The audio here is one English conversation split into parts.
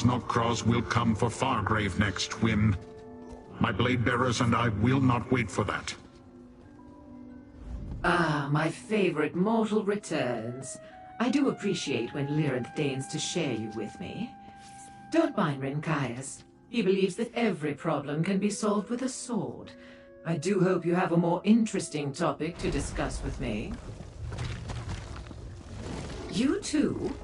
Knockcross will come for Fargrave next, Win. My blade bearers and I will not wait for that. Ah, my favorite mortal returns. I do appreciate when Lyrinth deigns to share you with me. Don't mind Renkias. He believes that every problem can be solved with a sword. I do hope you have a more interesting topic to discuss with me. You too?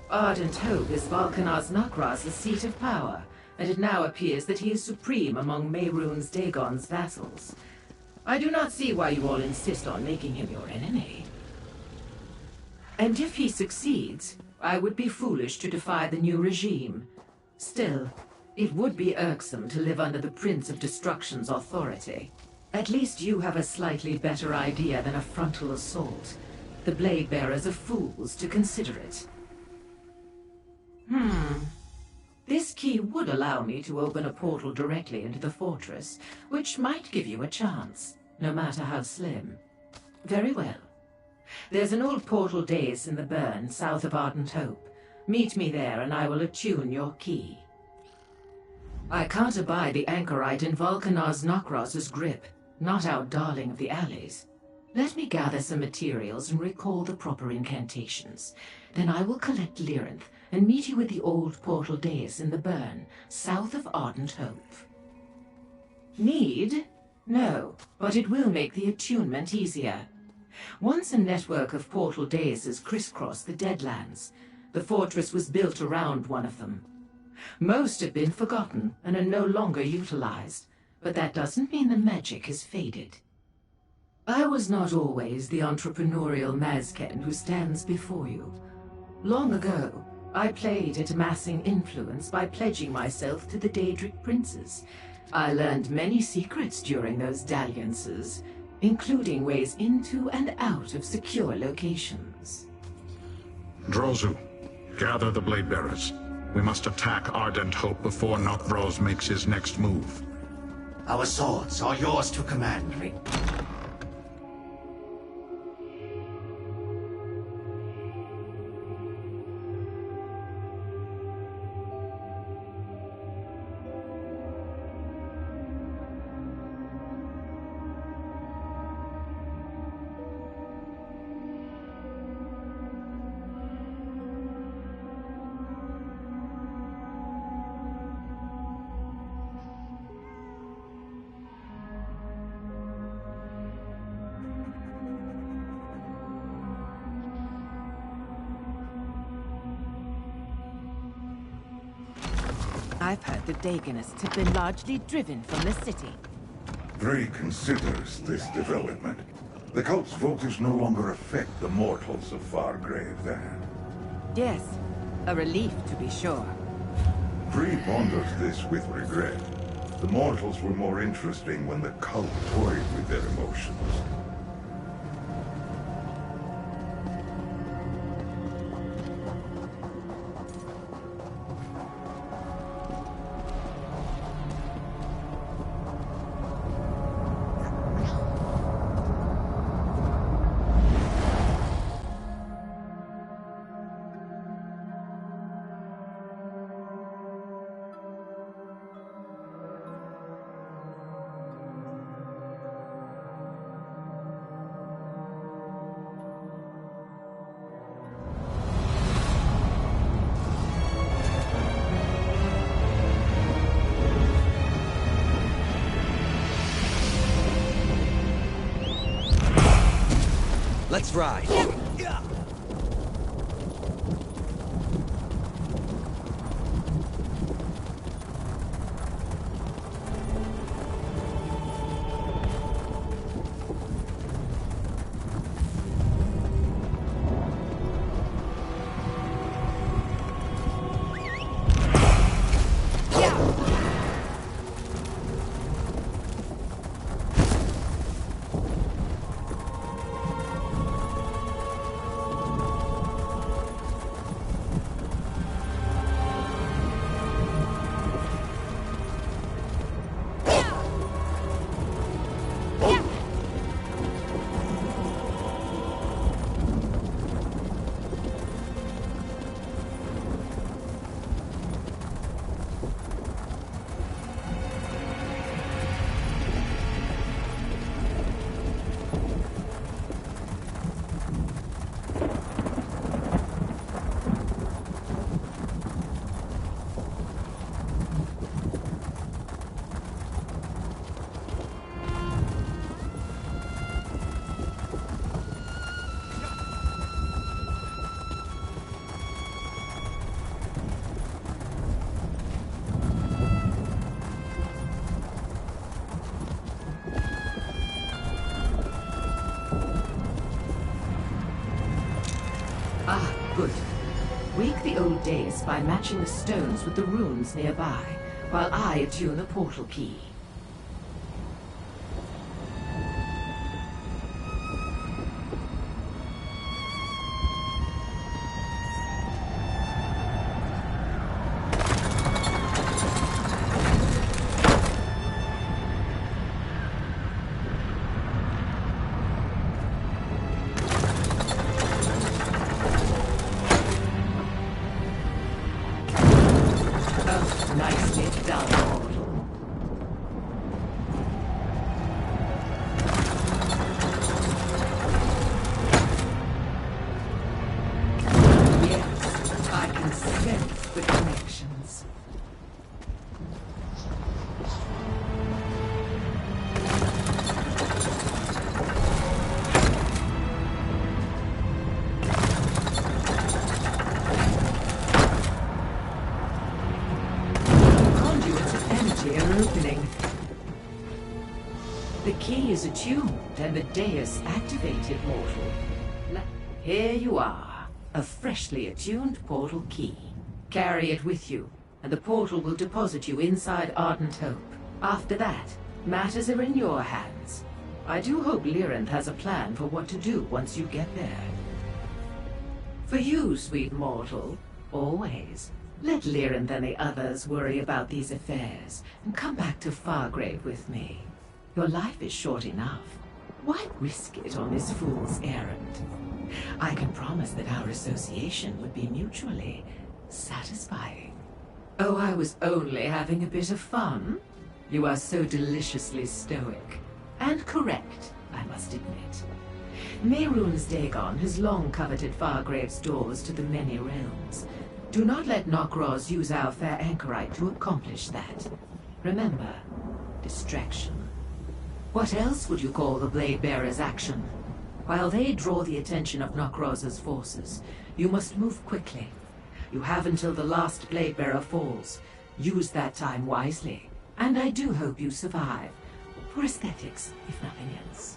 Ardent Hope is Valkanar's Nakraz's seat of power, and it now appears that he is supreme among Mehrunes Dagon's vassals. I do not see why you all insist on making him your enemy. And if he succeeds, I would be foolish to defy the new regime. Still, it would be irksome to live under the Prince of Destruction's authority. At least you have a slightly better idea than a frontal assault. The Blade Bearers are fools to consider it. This key would allow me to open a portal directly into the fortress, which might give you a chance, no matter how slim. Very well. There's an old portal dais in the burn south of Ardent Hope. Meet me there and I will attune your key. I can't abide the anchorite in Valkanar's Nakraz's grip, not our darling of the alleys. Let me gather some materials and recall the proper incantations. Then I will collect Lyrinth and meet you at the old portal dais in the burn, south of Ardent Hope. Need? No, but it will make the attunement easier. Once a network of portal daises crisscrossed the Deadlands. The fortress was built around one of them. Most have been forgotten and are no longer utilized, but that doesn't mean the magic has faded. I was not always the entrepreneurial Mazken who stands before you. Long ago, I played at amassing influence by pledging myself to the Daedric princes. I learned many secrets during those dalliances, including ways into and out of secure locations. Drozu, gather the Blade Bearers. We must attack Ardent Hope before Knockbros makes his next move. Our swords are yours to command, Ring. I've heard the Dagonists have been largely driven from the city. Frey considers this development. The cult's voters no longer affect the mortals of Fargrave then. Yes, a relief to be sure. Frey ponders this with regret. The mortals were more interesting when the cult toyed with their emotions. Let's ride. Ah, good. Wake the old dais by matching the stones with the runes nearby, while I attune a portal key. Nicely done, mortal. Yes, I can sense the connections. Opening. The key is attuned and the dais activated, mortal. Here you are, a freshly attuned portal key. Carry it with you, and the portal will deposit you inside Ardent Hope. After that, matters are in your hands. I do hope Lyrinth has a plan for what to do once you get there. For you, sweet mortal, always. Let Lyrinth and the others worry about these affairs, and come back to Fargrave with me. Your life is short enough. Why risk it on this fool's errand? I can promise that our association would be mutually satisfying. Oh, I was only having a bit of fun. You are so deliciously stoic. And correct, I must admit. Mehrunes Dagon has long coveted Fargrave's doors to the many realms. Do not let Nokroz use our fair anchorite to accomplish that. Remember, distraction. What else would you call the Blade Bearer's action? While they draw the attention of Nokroz's forces, you must move quickly. You have until the last Blade Bearer falls. Use that time wisely. And I do hope you survive. For aesthetics, if nothing else.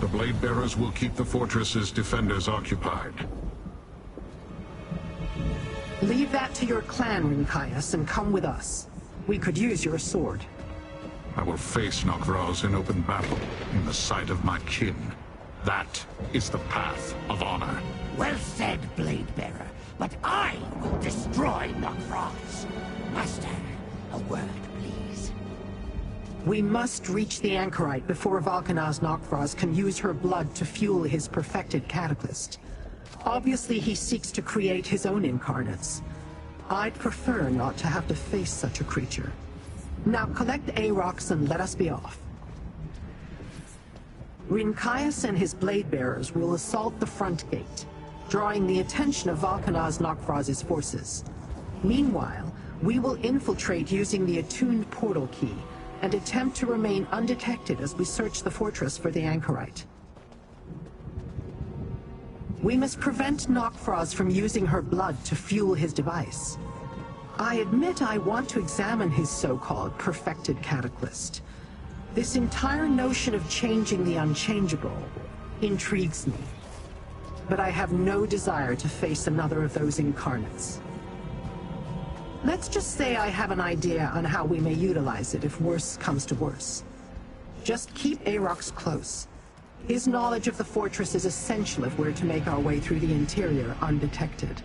The Blade Bearers will keep the fortress's defenders occupied. Leave that to your clan, Rinkias, and come with us. We could use your sword. I will face Nokroz in open battle, in the sight of my kin. That is the path of honor. Well said, Blade Bearer, but I will destroy Nokroz. Master, a word, please. We must reach the anchorite before Valkanaz Nokroz can use her blood to fuel his perfected cataclysm. Obviously, he seeks to create his own incarnates. I'd prefer not to have to face such a creature. Now collect Aarox and let us be off. Rinkias and his blade bearers will assault the front gate, drawing the attention of Valkanaz Nokroz's forces. Meanwhile, we will infiltrate using the attuned portal key and attempt to remain undetected as we search the fortress for the anchorite. We must prevent Nokroz from using her blood to fuel his device. I admit I want to examine his so-called perfected cataclysm. This entire notion of changing the unchangeable intrigues me. But I have no desire to face another of those incarnates. Let's just say I have an idea on how we may utilize it if worse comes to worse. Just keep Aarox close. His knowledge of the fortress is essential if we're to make our way through the interior undetected.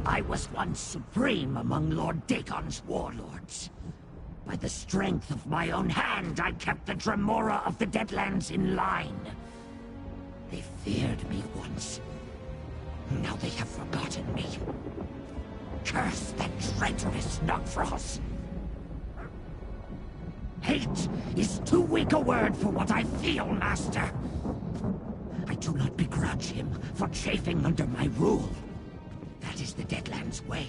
I was once supreme among Lord Dagon's warlords. By the strength of my own hand, I kept the Dremora of the Deadlands in line. They feared me once. Now they have forgotten me. Curse that traitorous Nokroz! Hate is too weak a word for what I feel, Master. I do not begrudge him for chafing under my rule. That is the Deadlands way.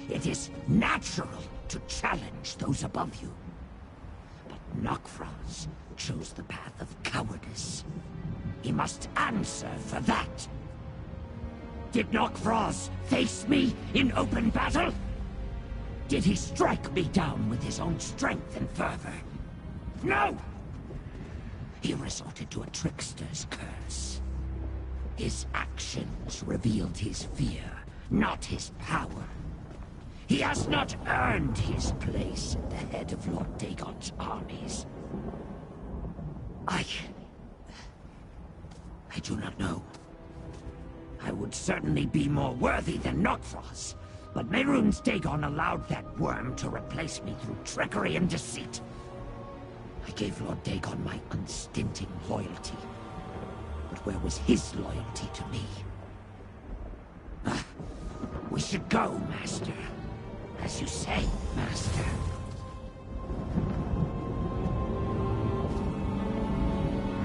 It is natural to challenge those above you. But Nokroz chose the path of cowardice. He must answer for that. Did Nokroz face me in open battle? Did he strike me down with his own strength and fervor? No! He resorted to a trickster's curse. His actions revealed his fear, not his power. He has not earned his place at the head of Lord Dagon's armies. I do not know. I would certainly be more worthy than Nokfrost, but Mehrunes Dagon allowed that worm to replace me through trickery and deceit. I gave Lord Dagon my unstinting loyalty. But where was his loyalty to me? We should go, Master. As you say, Master.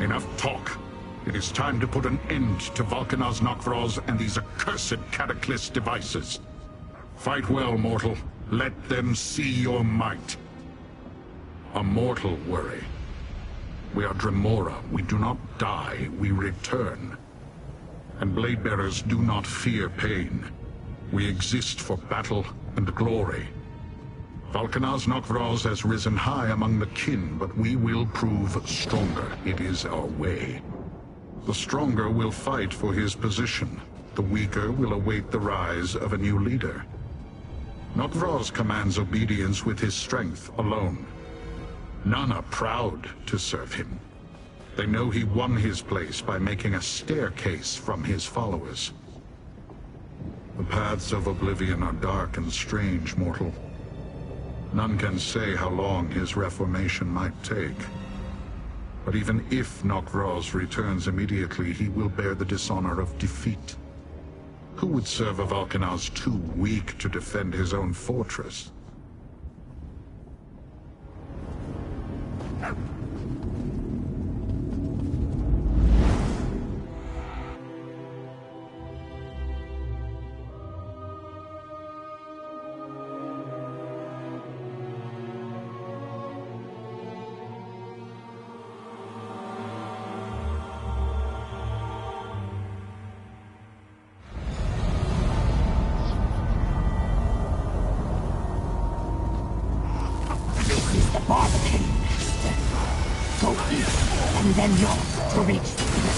Enough talk. It is time to put an end to Valkanaz Nokfrost and these accursed Cataclysm devices. Fight well, mortal. Let them see your might. A mortal worry. We are Dremora. We do not die, we return. And Bladebearers do not fear pain. We exist for battle and glory. Valkanaz Nokfrost has risen high among the kin, but we will prove stronger. It is our way. The stronger will fight for his position. The weaker will await the rise of a new leader. Nokfrost commands obedience with his strength alone. None are proud to serve him. They know he won his place by making a staircase from his followers. The paths of oblivion are dark and strange, mortal. None can say how long his reformation might take. But even if Nokfrost returns immediately, he will bear the dishonor of defeat. Who would serve a Valkanaz too weak to defend his own fortress? And then north to reach the sea.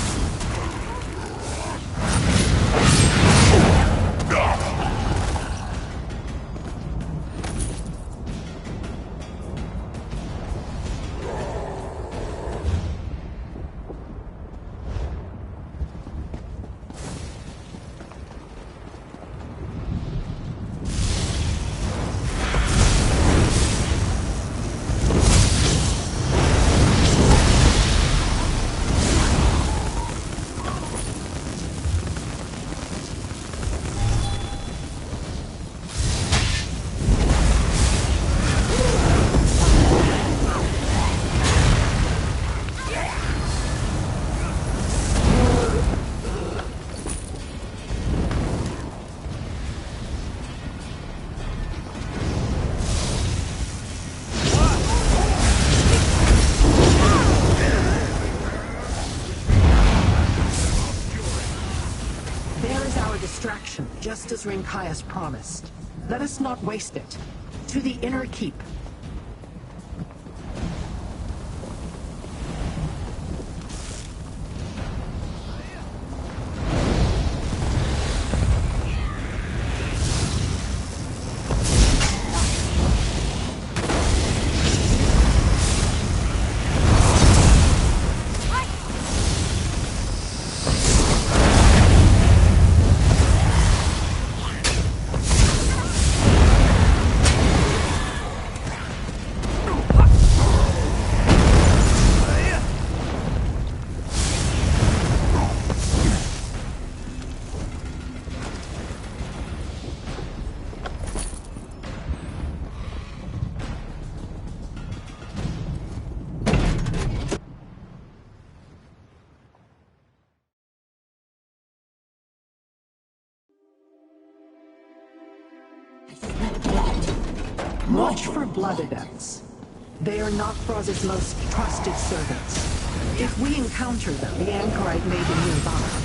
Just as Rinkias promised. Let us not waste it. To the inner keep. Watch for blood adepts. They are Nokfrost's most trusted servants. If we encounter them, the anchorite may be nearby.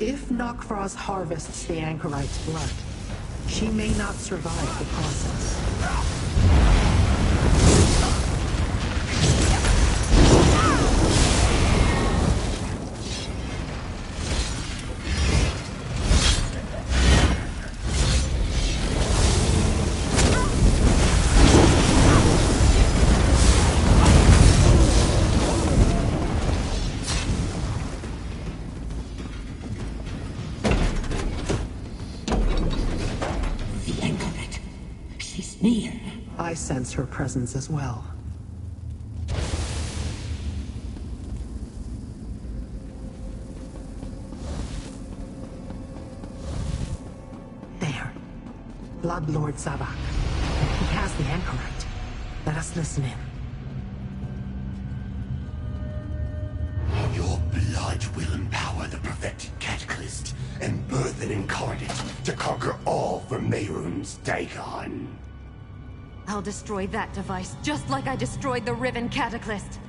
If Nokfrost harvests the Anchorite's blood, she may not survive the process. I sense her presence as well. There. Bloodlord Zabak. He has the Anchorite. Let us listen in. Your blood will empower the perfected Cataclysm and birth an incarnate to conquer all from Mehrunes Dagon. I'll destroy that device, just like I destroyed the Riven Cataclysm.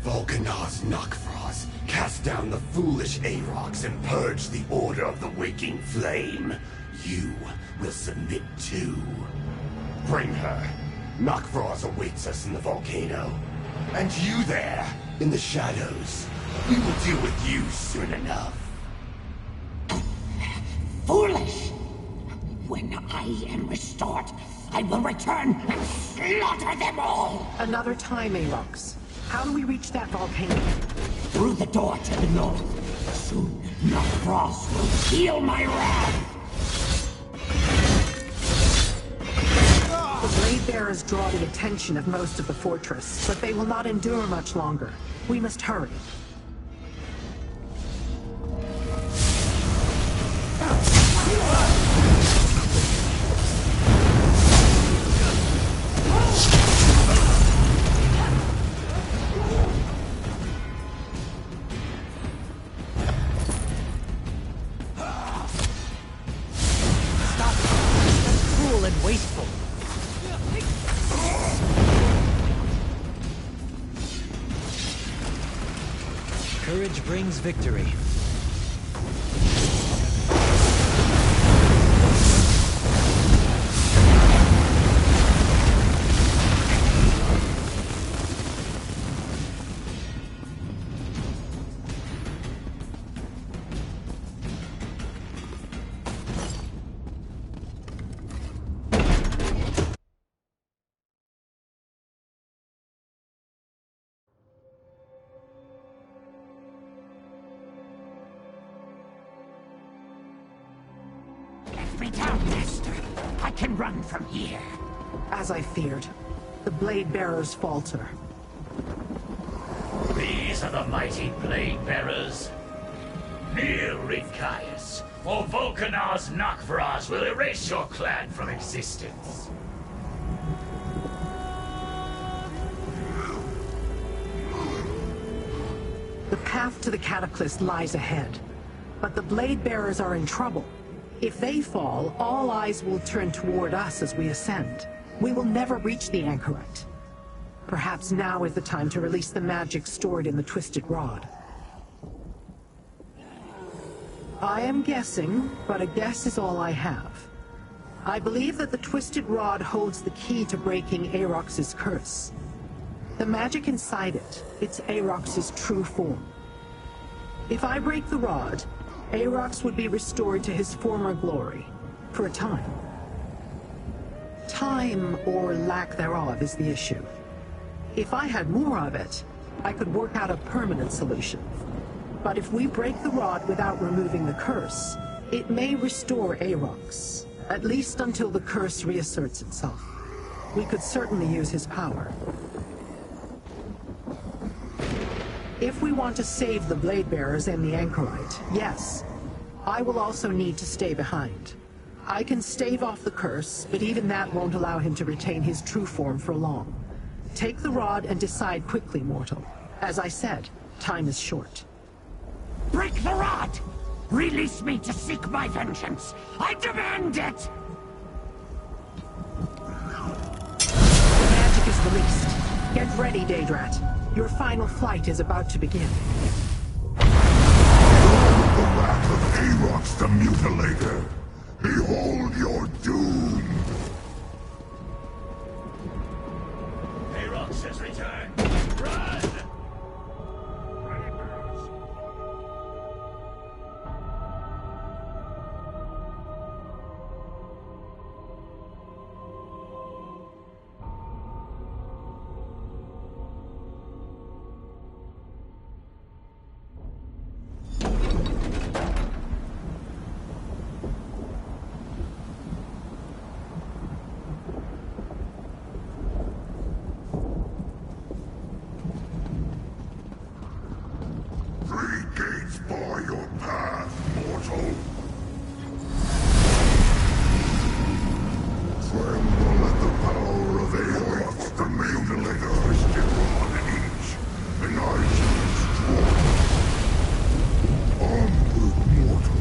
Volcanaz Nokfrost, cast down the foolish Aarox and purge the Order of the Waking Flame. You will submit too. Bring her. Nokfrost awaits us in the volcano. And you there, in the shadows. We will deal with you soon enough. Foolish! When I am restored, I will return and slaughter them all! Another time, Aarox. How do we reach that volcano? Through the door to the north. Soon, Nokfrost will feel my wrath! The Blade Bearers draw the attention of most of the fortress, but they will not endure much longer. We must hurry. Wasteful. Courage brings victory. Me down, Master. I can run from here. As I feared, the Blade Bearers falter. These are the mighty Blade Bearers. Kneel, Ridcaius, or Volcanaz Nokfrost will erase your clan from existence. The path to the Cataclysm lies ahead, but the Blade Bearers are in trouble. If they fall, all eyes will turn toward us as we ascend. We will never reach the Anchorite. Perhaps now is the time to release the magic stored in the Twisted Rod. I am guessing, but a guess is all I have. I believe that the Twisted Rod holds the key to breaking Aarox's curse. The magic inside it, it's Aarox's true form. If I break the rod, Aarox would be restored to his former glory, for a time. Time, or lack thereof, is the issue. If I had more of it, I could work out a permanent solution. But if we break the rod without removing the curse, it may restore Aarox, at least until the curse reasserts itself. We could certainly use his power. If we want to save the Blade Bearers and the Anchorite, yes, I will also need to stay behind. I can stave off the curse, but even that won't allow him to retain his true form for long. Take the rod and decide quickly, mortal. As I said, time is short. Break the rod! Release me to seek my vengeance! I demand it! The magic is released. Get ready, Daedrat. Your final flight is about to begin. Aarox the Mutilator! Behold your doom! Aarox has returned! Run! Three gates bar your path, mortal. Tremble at the power of Aarox the Mutilator still on each, and I shall destroy. Onward, mortal.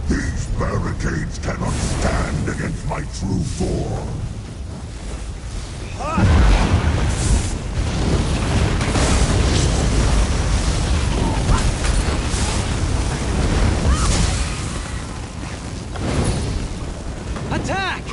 These barricades cannot stand against my true form. Attack!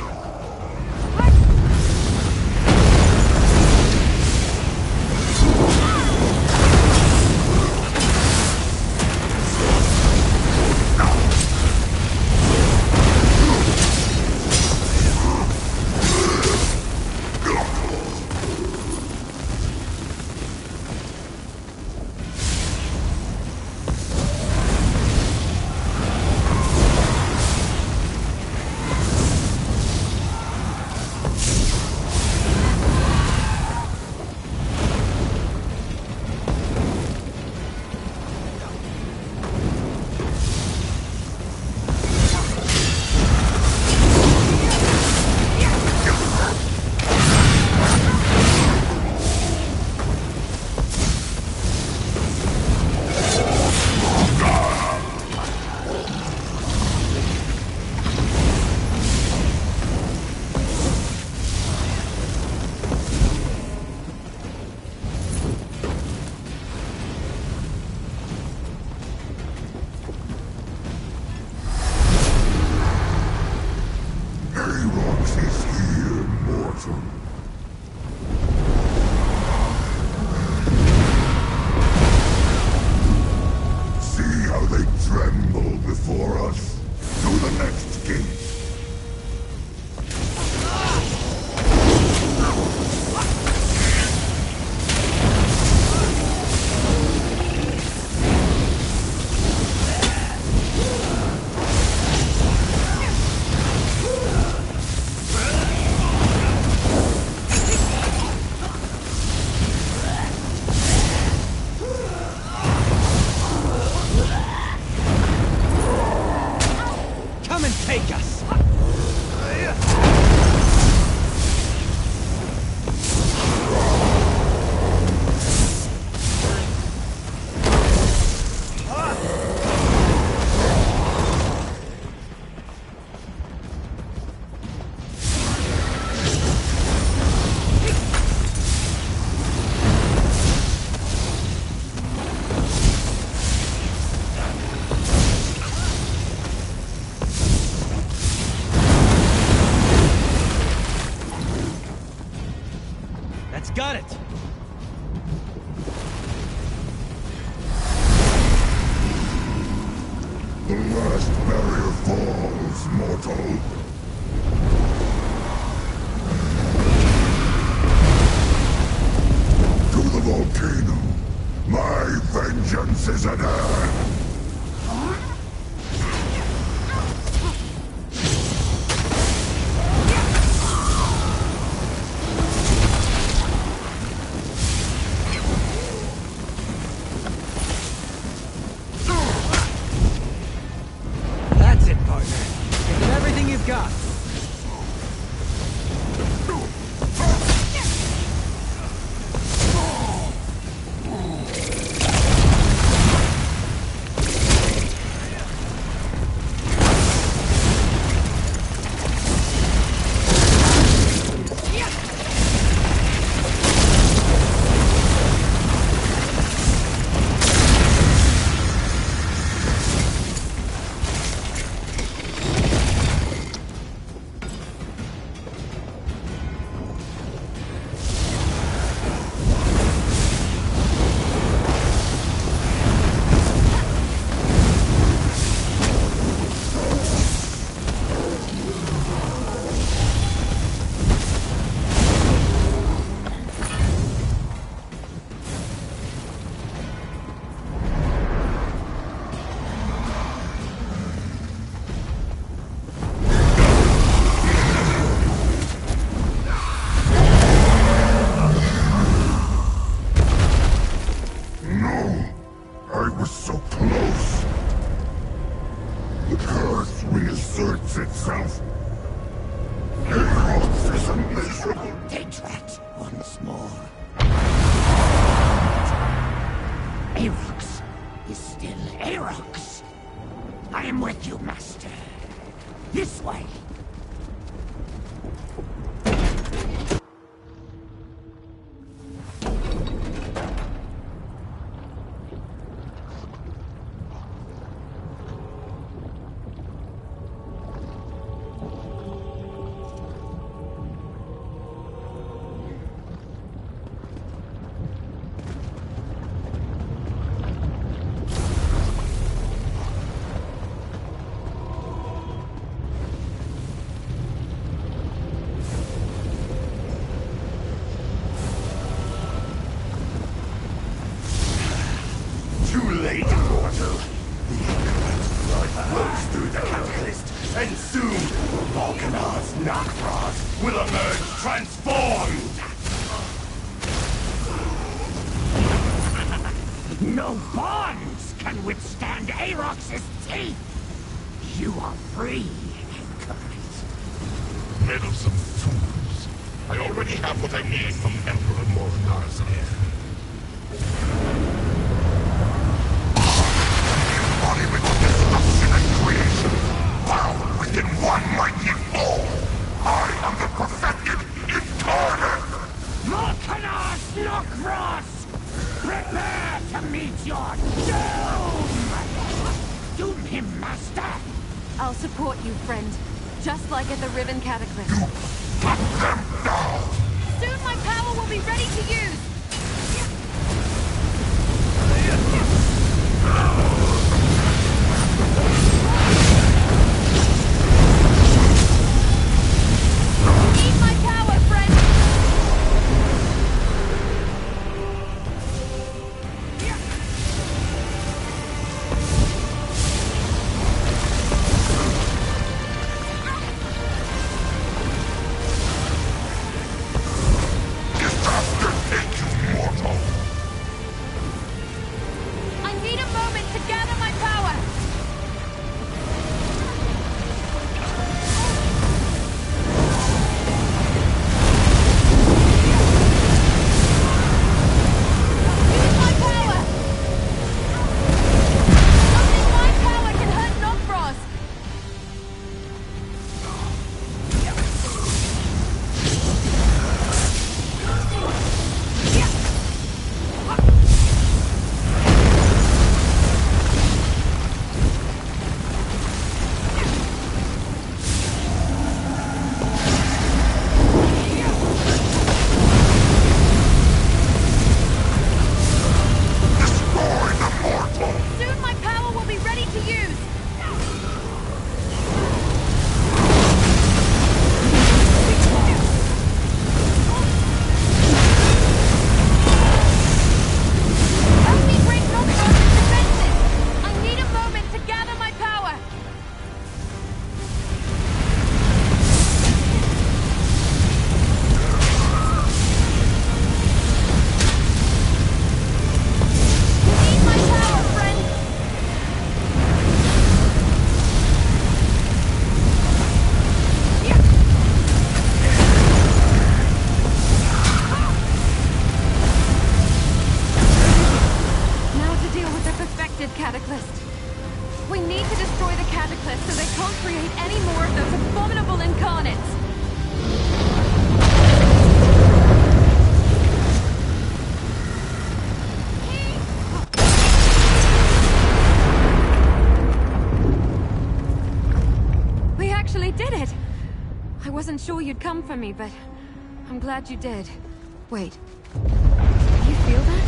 Aarox is here, mortal. See how they tremble before us. To the next gate. Come and take us! That's got it! The last barrier falls, mortal. To the volcano. My vengeance is at hand. That's it, partner. Give it everything you've got. Aerox is still Aerox. I am with you, Master. This way. Too late, mortal. The blood flows through the catalyst, and soon Volcanar's Nakfrost will emerge transformed! No bonds can withstand Aerox's teeth! You are free, Anchorite. Meddlesome fools. I already have what I need from Emperor Morinar's heir. Embodiment of destruction and creation, bound within one mighty fall. I am the perfected incarnate! Volcanar's Nakfrost! Prepare to meet your doom! Doom him, Master! I'll support you, friend. Just like at the Riven Cataclysm. Cut them down! Soon my power will be ready to use! Need my power, friend! Disaster take you, mortal! I need a moment to gather my power! Use my power! Only my power can hurt Nokfrost! Destroy the mortal! Soon my power will be ready to use! Help me break Nokfrost's defenses! I need a moment to gather my power! Need my power, friend! Now to deal with the perfected Cataclyst. We need to destroy the Cataclyst so they can't create any more of those abominable incarnates. We actually did it! I wasn't sure you'd come for me, but I'm glad you did. Wait. Do you feel that?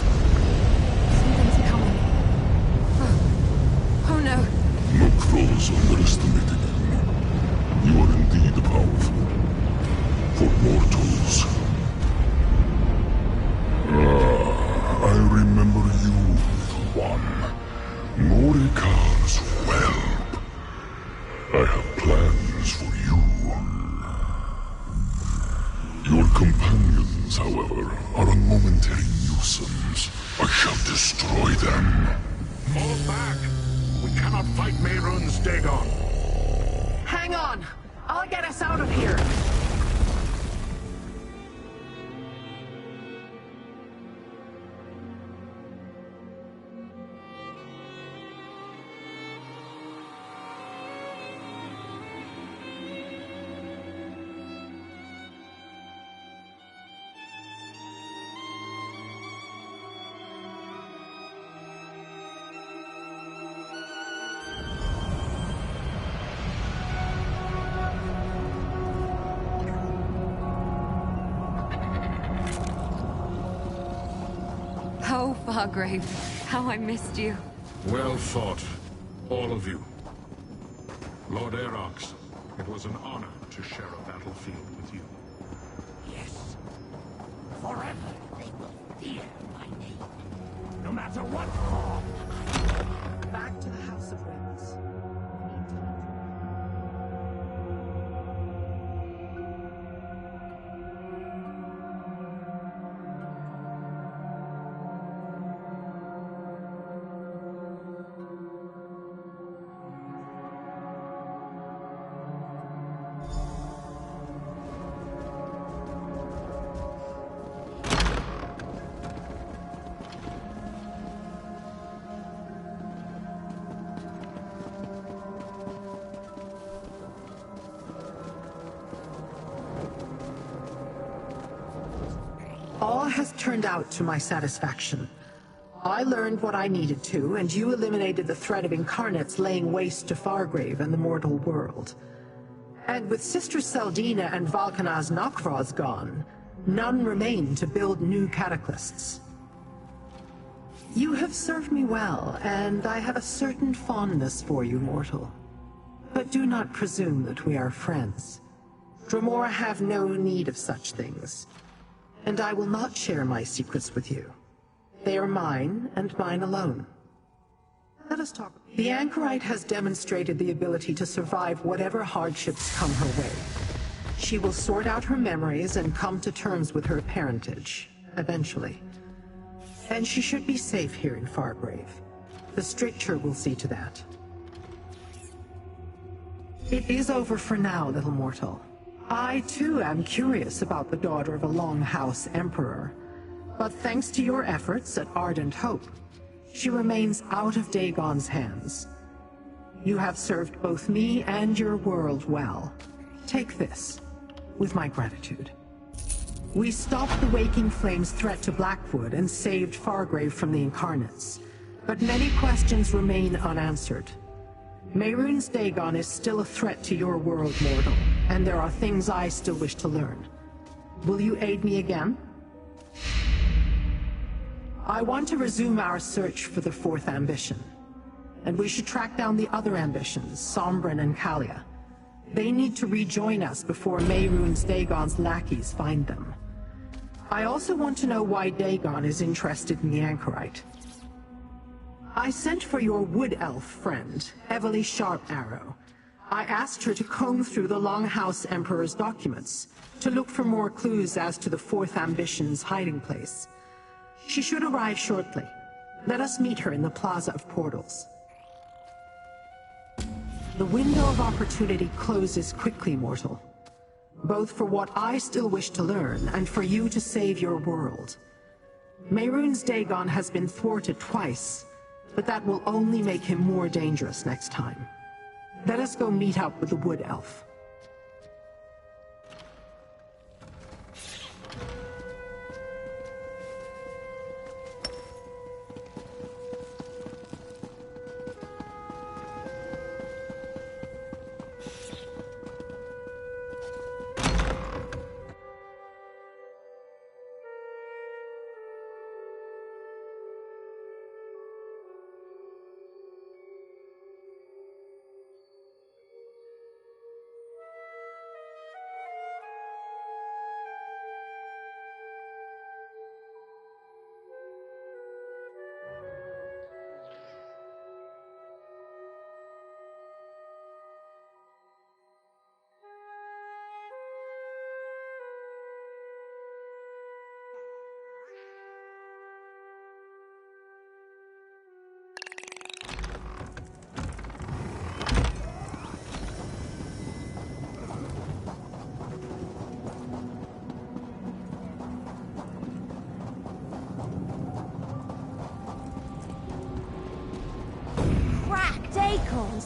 Something's coming. Oh no. Nokfrost underestimated you. You are indeed powerful. For mortals. I remember you, little one. Morikar's whelp. I have plans for you. Your companions, however, are a momentary nuisance. I shall destroy them. Fall back! We cannot fight Mehrunes Dagon. Hang on! I'll get us out of here! Oh, Fargrave, how I missed you. Well fought, all of you. Lord Aerox, it was an honor to share a battlefield with you. Yes. Forever they will fear my name. No matter what form. Back to the House of Winds. All has turned out to my satisfaction. I learned what I needed to, and you eliminated the threat of incarnates laying waste to Fargrave and the mortal world. And with Sister Seldina and Valkanaz Nokvroz gone, none remain to build new cataclysts. You have served me well, and I have a certain fondness for you, mortal. But do not presume that we are friends. Dremora have no need of such things. And I will not share my secrets with you. They are mine, and mine alone. Let us talk. The Anchorite has demonstrated the ability to survive whatever hardships come her way. She will sort out her memories and come to terms with her parentage, eventually. And she should be safe here in Fargrave. The Stricture will see to that. It is over for now, little mortal. I, too, am curious about the daughter of a Longhouse Emperor. But thanks to your efforts at Ardent Hope, she remains out of Dagon's hands. You have served both me and your world well. Take this, with my gratitude. We stopped the Waking Flame's threat to Blackwood and saved Fargrave from the Incarnates. But many questions remain unanswered. Mehrunes Dagon is still a threat to your world, mortal, and there are things I still wish to learn. Will you aid me again? I want to resume our search for the fourth ambition. And we should track down the other ambitions, Sombrin and Kalia. They need to rejoin us before Mehrunes Dagon's lackeys find them. I also want to know why Dagon is interested in the Anchorite. I sent for your wood elf friend, Evely Sharp-Arrow. I asked her to comb through the Longhouse Emperor's documents to look for more clues as to the fourth ambition's hiding place. She should arrive shortly. Let us meet her in the Plaza of Portals. The window of opportunity closes quickly, mortal. Both for what I still wish to learn and for you to save your world. Mehrunes Dagon has been thwarted twice, but that will only make him more dangerous next time. Let us go meet up with the Wood Elf.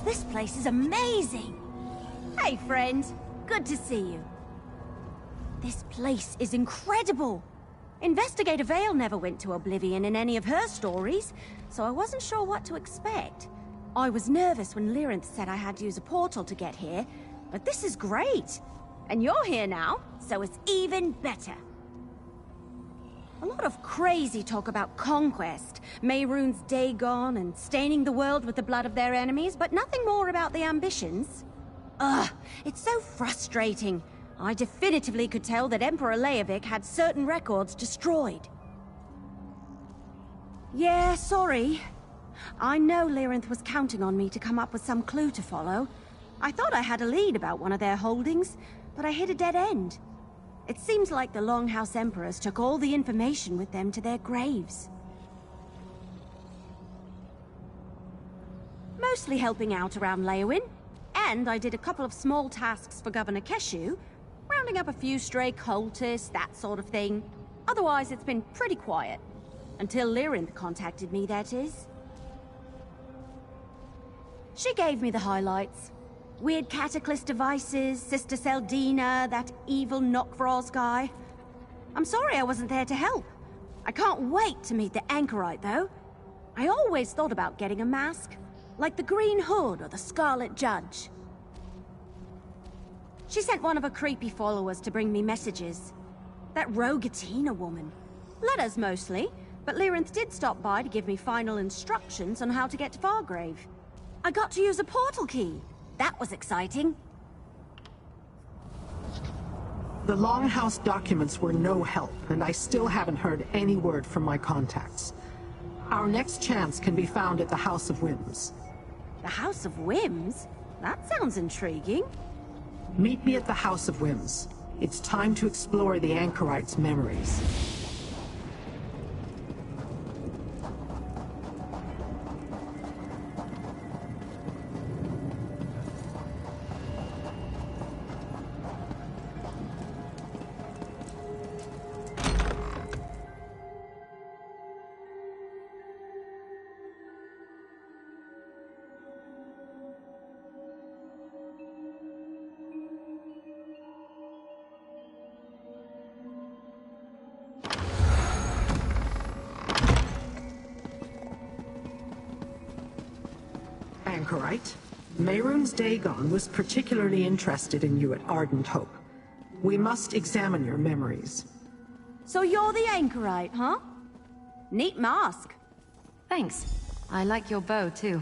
This place is amazing! Hey, friend. Good to see you. This place is incredible! Investigator Vale never went to Oblivion in any of her stories, so I wasn't sure what to expect. I was nervous when Lyrinth said I had to use a portal to get here, but this is great! And you're here now, so it's even better. A lot of crazy talk about conquest, Mehrunes Dagon, and staining the world with the blood of their enemies, but nothing more about the ambitions. Ugh, it's so frustrating. I definitively could tell that Emperor Leovic had certain records destroyed. Yeah, sorry. I know Lyrinth was counting on me to come up with some clue to follow. I thought I had a lead about one of their holdings, but I hit a dead end. It seems like the Longhouse Emperors took all the information with them to their graves. Mostly helping out around Leowin, and I did a couple of small tasks for Governor Keshu, rounding up a few stray cultists, that sort of thing. Otherwise, it's been pretty quiet. Until Lyrinth contacted me, that is. She gave me the highlights. Weird Cataclysm devices, Sister Seldina, that evil Nokvroz guy. I'm sorry I wasn't there to help. I can't wait to meet the Anchorite, though. I always thought about getting a mask, like the Green Hood or the Scarlet Judge. She sent one of her creepy followers to bring me messages. That Rogatina woman. Letters mostly, but Lyrinth did stop by to give me final instructions on how to get to Fargrave. I got to use a portal key. That was exciting. The Longhouse documents were no help, and I still haven't heard any word from my contacts. Our next chance can be found at the House of Whims. The House of Whims? That sounds intriguing. Meet me at the House of Whims. It's time to explore the Anchorite's memories. Anchorite, Mehrunes Dagon was particularly interested in you at Ardent Hope. We must examine your memories. So you're the Anchorite, huh? Neat mask. Thanks. I like your bow, too.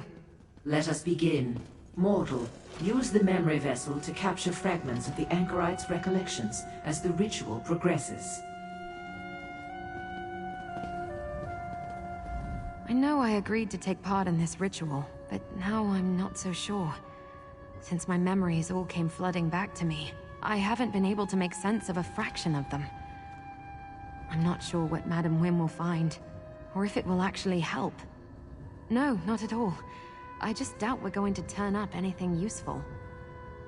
Let us begin. Mortal, use the memory vessel to capture fragments of the Anchorite's recollections as the ritual progresses. I know I agreed to take part in this ritual, but now I'm not so sure. Since my memories all came flooding back to me, I haven't been able to make sense of a fraction of them. I'm not sure what Madam Wim will find, or if it will actually help. No, not at all. I just doubt we're going to turn up anything useful.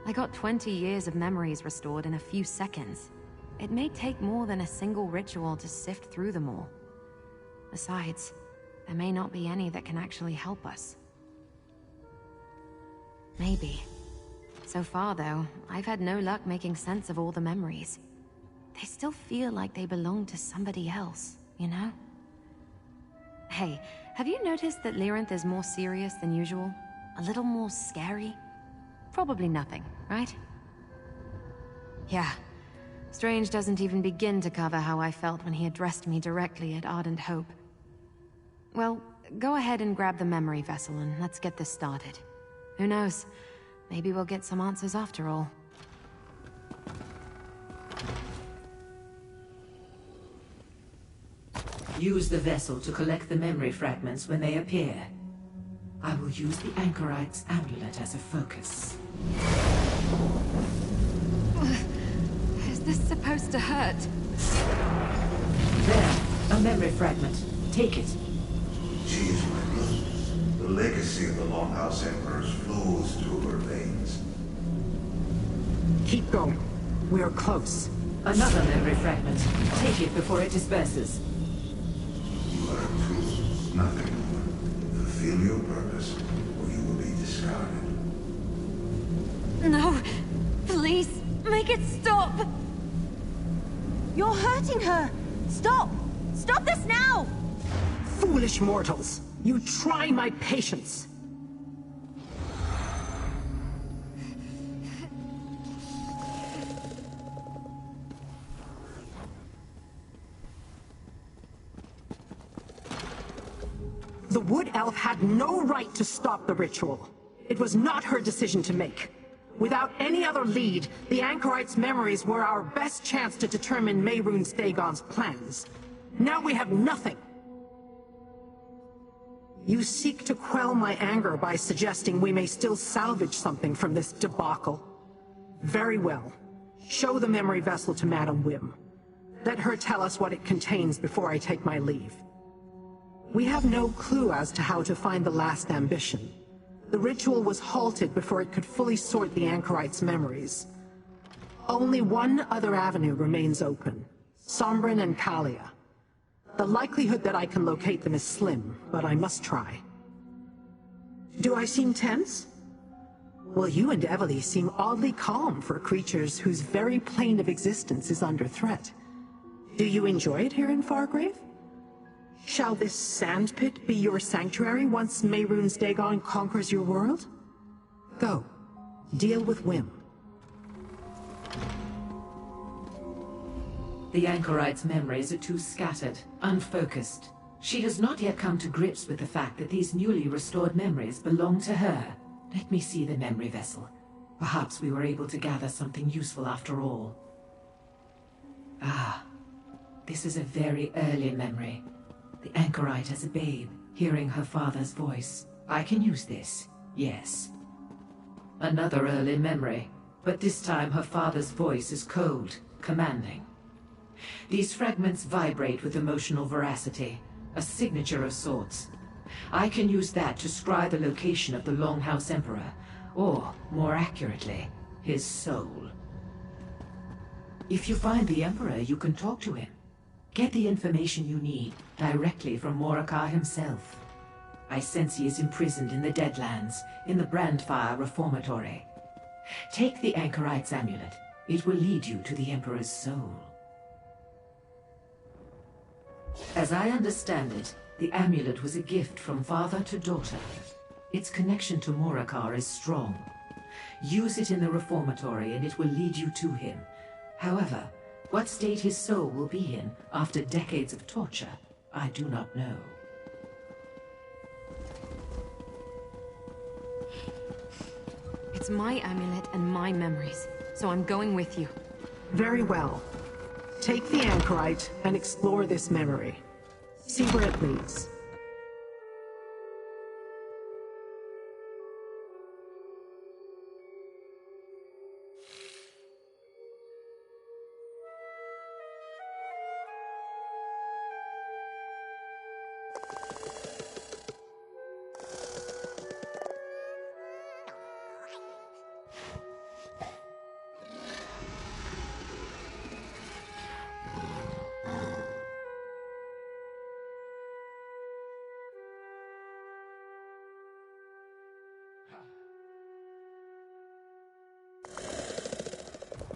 I got 20 years of memories restored in a few seconds. It may take more than a single ritual to sift through them all. Besides, there may not be any that can actually help us. Maybe. So far, though, I've had no luck making sense of all the memories. They still feel like they belong to somebody else, you know? Hey, have you noticed that Lyrinth is more serious than usual? A little more scary? Probably nothing, right? Yeah. Strange doesn't even begin to cover how I felt when he addressed me directly at Ardent Hope. Well, go ahead and grab the memory vessel and let's get this started. Who knows? Maybe we'll get some answers after all. Use the vessel to collect the memory fragments when they appear. I will use the Anchorite's amulet as a focus. Is this supposed to hurt? There, a memory fragment. Take it. She is my blood. The legacy of the Longhouse Emperors flows through her veins. Keep going. We're close. Another memory fragment. Take it before it disperses. You are a tool, nothing more. Fulfill your purpose, or you will be discarded. No! Please, make it stop! You're hurting her! Stop! Stop this now! Foolish mortals! You try my patience! The Wood Elf had no right to stop the ritual. It was not her decision to make. Without any other lead, the Anchorite's memories were our best chance to determine Mehrunes Dagon's plans. Now we have nothing. You seek to quell my anger by suggesting we may still salvage something from this debacle. Very well. Show the memory vessel to Madam Wim. Let her tell us what it contains before I take my leave. We have no clue as to how to find the last ambition. The ritual was halted before it could fully sort the Anchorite's memories. Only one other avenue remains open: Sombrin and Kalia. The likelihood that I can locate them is slim, but I must try. Do I seem tense? Well, you and Evely seem oddly calm for creatures whose very plane of existence is under threat. Do you enjoy it here in Fargrave? Shall this sandpit be your sanctuary once Mehrunes Dagon conquers your world? Go. Deal with Wim. The Anchorite's memories are too scattered, unfocused. She has not yet come to grips with the fact that these newly restored memories belong to her. Let me see the memory vessel. Perhaps we were able to gather something useful after all. Ah, this is a very early memory. The Anchorite as a babe, hearing her father's voice. I can use this, yes. Another early memory, but this time her father's voice is cold, commanding. These fragments vibrate with emotional veracity, a signature of sorts. I can use that to scry the location of the Longhouse Emperor, or, more accurately, his soul. If you find the Emperor, you can talk to him. Get the information you need directly from Morakar himself. I sense he is imprisoned in the Deadlands, in the Brandfire Reformatory. Take the Anchorite's amulet. It will lead you to the Emperor's soul. As I understand it, the amulet was a gift from father to daughter. Its connection to Morakar is strong. Use it in the Reformatory and it will lead you to him. However, what state his soul will be in after decades of torture, I do not know. It's my amulet and my memories, so I'm going with you. Very well. Take the Anchorite and explore this memory. See where it leads.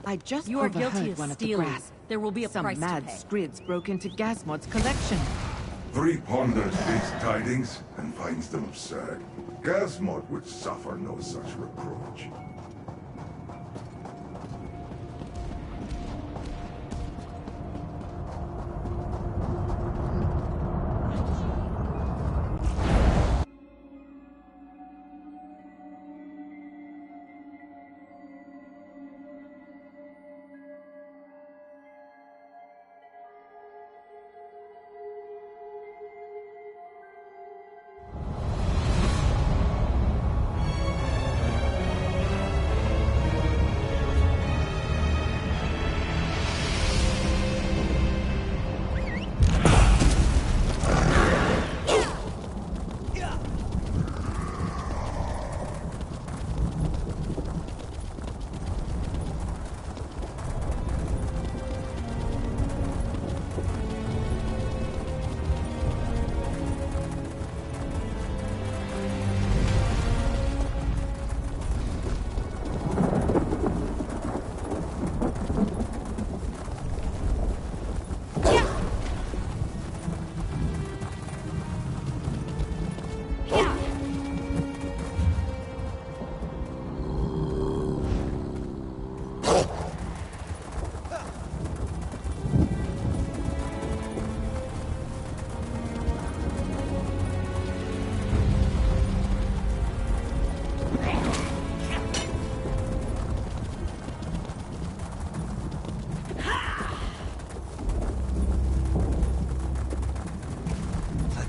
I just You are guilty overheard of one of the stealing. brass. There will be a Some price to mad pay. scribs broke into Gasmod's collection. Three ponders these tidings and finds them absurd. Gasmod would suffer no such reproach.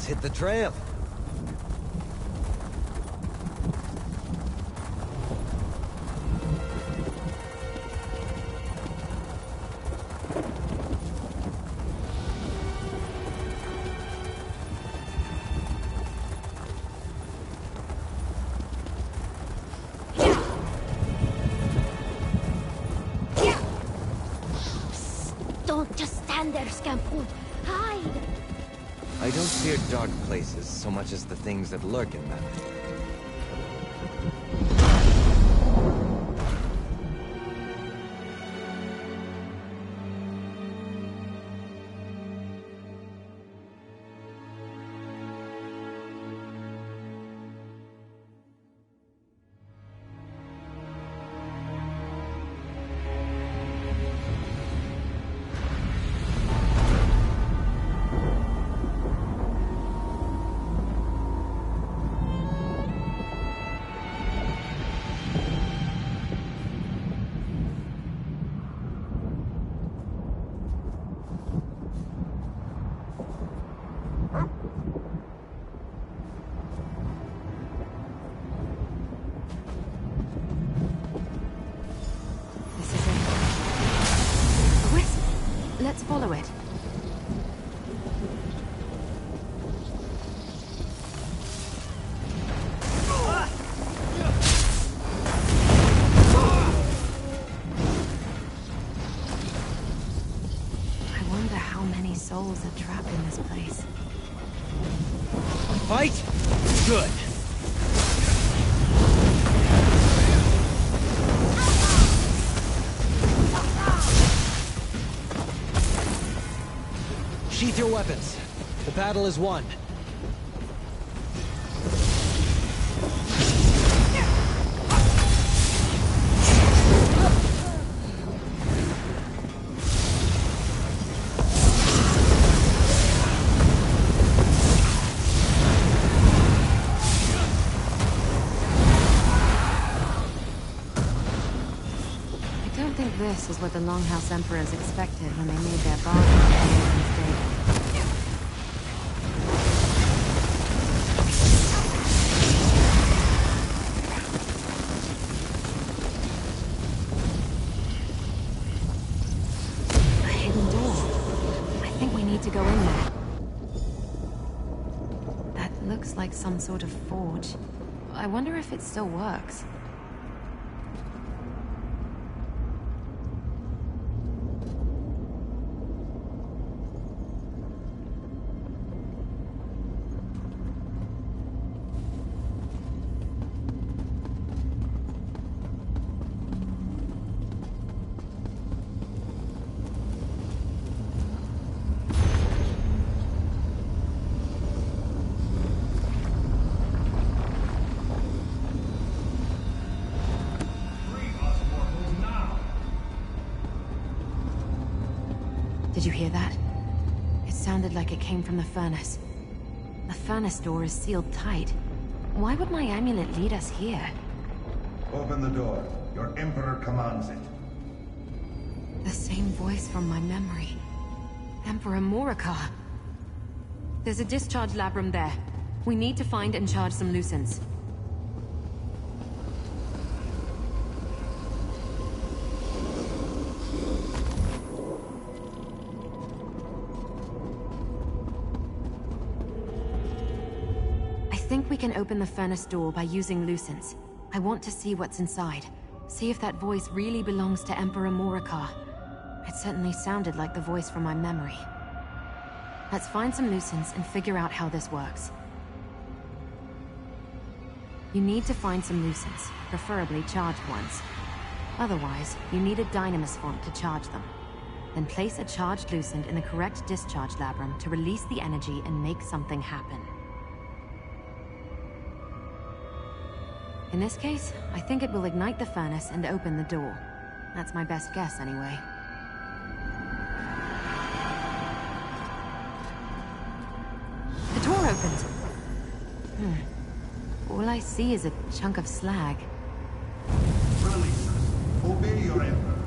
hit the trail. Don't just stand there, Scampool. Hide! I don't fear dark places so much as the things that lurk in them. Let's follow it. I wonder how many souls are trapped in this place. Fight? Good. Sheath your weapons. The battle is won. I don't think this is what the Longhouse Emperors expected when they made their bargain for Deadlands Day. A hidden door. I think we need to go in there. That looks like some sort of forge. I wonder if it still works. Did you hear that? It sounded like it came from the furnace. The furnace door is sealed tight. Why would my amulet lead us here? Open the door. Your Emperor commands it. The same voice from my memory. Emperor Morikar. There's a discharge labrum there. We need to find and charge some loose ends. I think we can open the furnace door by using lucence. I want to see what's inside. See if that voice really belongs to Emperor Morikar. It certainly sounded like the voice from my memory. Let's find some lucence and figure out how this works. You need to find some lucence, preferably charged ones. Otherwise, you need a dynamis font to charge them. Then place a charged lucent in the correct discharge labrum to release the energy and make something happen. In this case, I think it will ignite the furnace and open the door. That's my best guess, anyway. The door opens! All I see is a chunk of slag. Release. Obey your Emperor.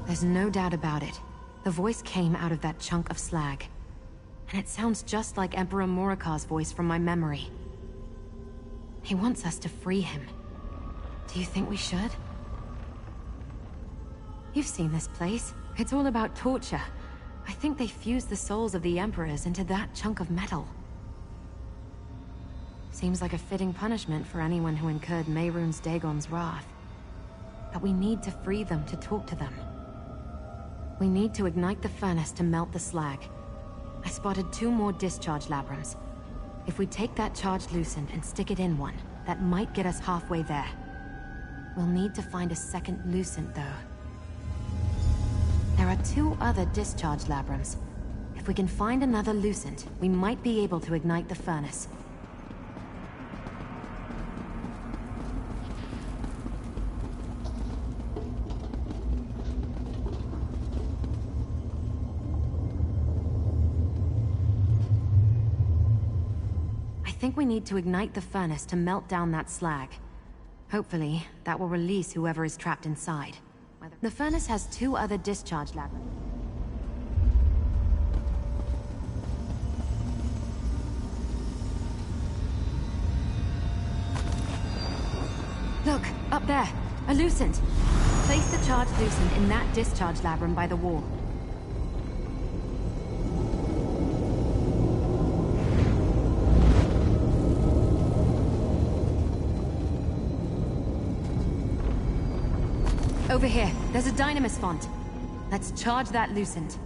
There's no doubt about it. The voice came out of that chunk of slag. And it sounds just like Emperor Morika's voice from my memory. He wants us to free him. Do you think we should? You've seen this place. It's all about torture. I think they fused the souls of the Emperors into that chunk of metal. Seems like a fitting punishment for anyone who incurred Mehrunes Dagon's wrath. But we need to free them to talk to them. We need to ignite the furnace to melt the slag. I spotted 2 more discharge labrums. If we take that charge loosened and stick it in one, that might get us halfway there. We'll need to find a second Lucent, though. There are 2 other discharge labrums. If we can find another Lucent, we might be able to ignite the furnace. I think we need to ignite the furnace to melt down that slag. Hopefully, that will release whoever is trapped inside. The furnace has 2 other discharge labrums. Look, up there, a Lucent. Place the charge Lucent in that discharge labrum by the wall. Over here, there's a dynamis font. Let's charge that Lucent.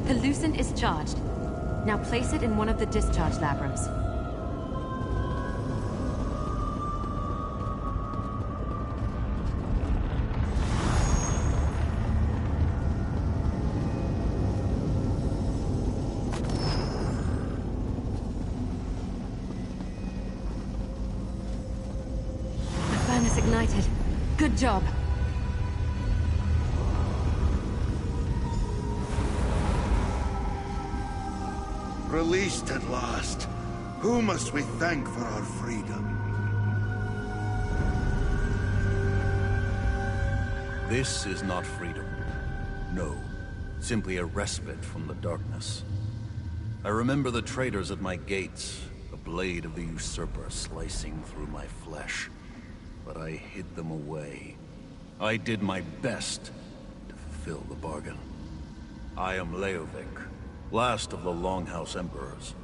The Lucent is charged. Now place it in one of the discharge labrums. The furnace ignited. Good job. Released at last. Who must we thank for our freedom? This is not freedom. No. Simply a respite from the darkness. I remember the traitors at my gates, the blade of the usurper slicing through my flesh. But I hid them away. I did my best to fulfill the bargain. I am Leovic, last of the Longhouse Emperors.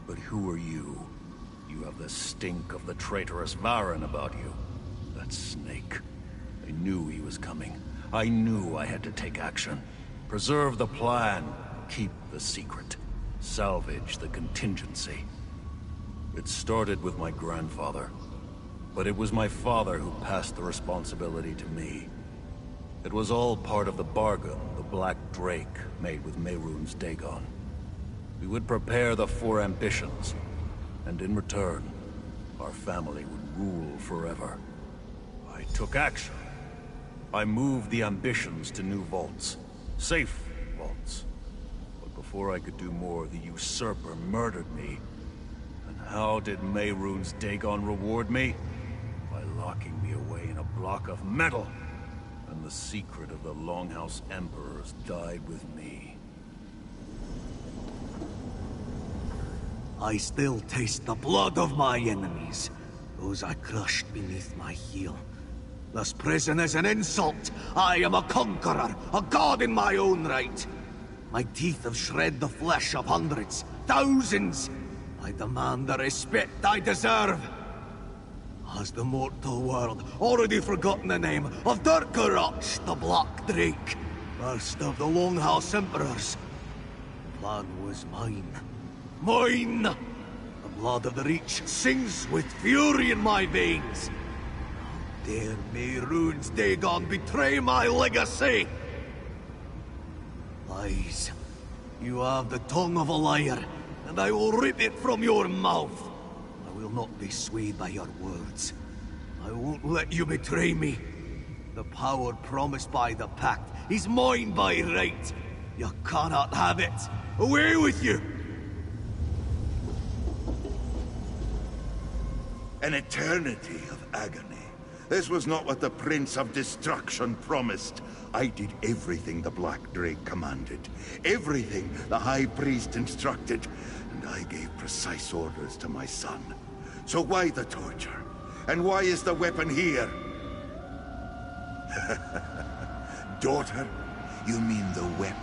But who are you? You have the stink of the traitorous Varan about you. That snake. I knew he was coming. I knew I had to take action. Preserve the plan. Keep the secret. Salvage the contingency. It started with my grandfather. But it was my father who passed the responsibility to me. It was all part of the bargain the Black Drake made with Mehrunes Dagon. We would prepare the 4 ambitions, and in return, our family would rule forever. I took action. I moved the ambitions to new vaults. Safe vaults. But before I could do more, the usurper murdered me. And how did Mehrunes Dagon reward me? By locking me away in a block of metal. And the secret of the Longhouse Emperors died with me. I still taste the blood of my enemies, those I crushed beneath my heel. This prison is an insult. I am a conqueror, a god in my own right. My teeth have shred the flesh of hundreds, thousands. I demand the respect I deserve. Has the mortal world already forgotten the name of Dirkurach, the Black Drake? First of the Longhouse Emperors. The plan was mine. Mine! The blood of the Reach sings with fury in my veins. How dare Mehrunes Dagon betray my legacy? Lies. You have the tongue of a liar, and I will rip it from your mouth. I will not be swayed by your words. I won't let you betray me. The power promised by the Pact is mine by right. You cannot have it. Away with you! An eternity of agony. This was not what the Prince of Destruction promised. I did everything the Black Drake commanded. Everything the High Priest instructed. And I gave precise orders to my son. So why the torture? And why is the weapon here? Daughter? You mean the weapon?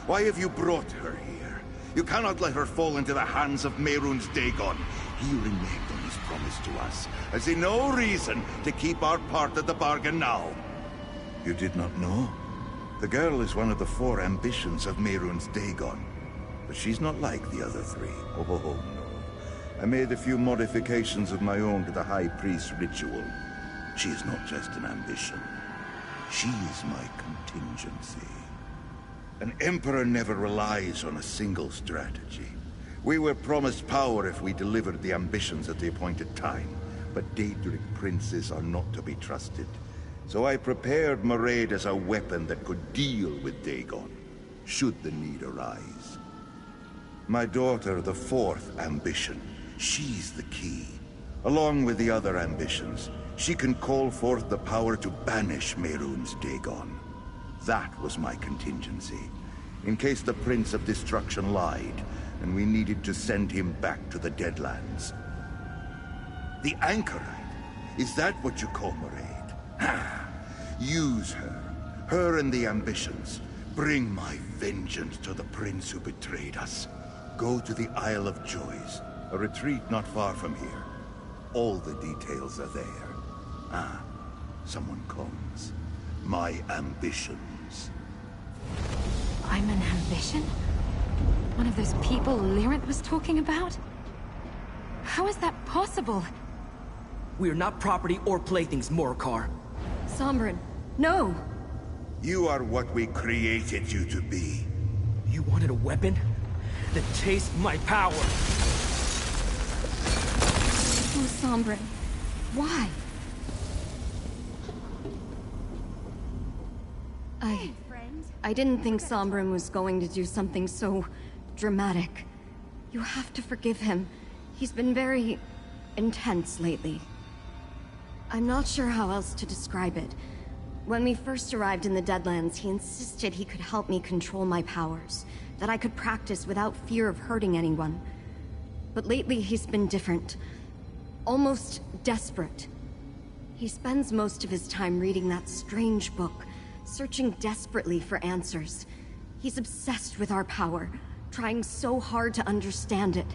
Why have you brought her here? You cannot let her fall into the hands of Mehrunes Dagon. He reneged on his promise to us. Has he no reason to keep our part of the bargain now? You did not know? The girl is one of the 4 ambitions of Mehrunes Dagon. But she's not like the other 3. Oh, no. I made a few modifications of my own to the High Priest's ritual. She is not just an ambition. She is my contingency. An emperor never relies on a single strategy. We were promised power if we delivered the ambitions at the appointed time, but Daedric princes are not to be trusted. So I prepared Mairead as a weapon that could deal with Dagon, should the need arise. My daughter, the 4th ambition, she's the key. Along with the other ambitions, she can call forth the power to banish Mehrunes Dagon. That was my contingency, in case the Prince of Destruction lied, and we needed to send him back to the Deadlands. The Anchorite? Is that what you call Mairead? Use her and the ambitions. Bring my vengeance to the Prince who betrayed us. Go to the Isle of Joys, a retreat not far from here. All the details are there. Someone comes. My ambitions. I'm an ambition? One of those people Lyranth was talking about? How is that possible? We are not property or playthings, Morcar. Sombrin, no! You are what we created you to be. You wanted a weapon? Then taste my power! Oh, Sombrin. Why? I didn't think Sombrin was going to do something so dramatic. You have to forgive him. He's been very intense lately. I'm not sure how else to describe it. When we first arrived in the Deadlands, he insisted he could help me control my powers, that I could practice without fear of hurting anyone. But lately he's been different. Almost desperate. He spends most of his time reading that strange book, searching desperately for answers. He's obsessed with our power, trying so hard to understand it.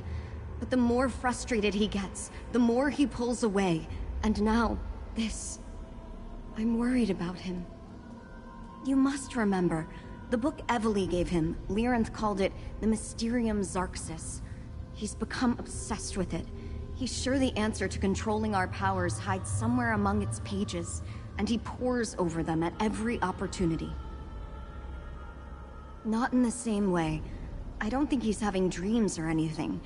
But the more frustrated he gets, the more he pulls away. And now, this. I'm worried about him. You must remember, the book Evely gave him, Lyranth called it the Mysterium Xarxis. He's become obsessed with it. He's sure the answer to controlling our powers hides somewhere among its pages, and he pores over them at every opportunity. Not in the same way. I don't think he's having dreams or anything.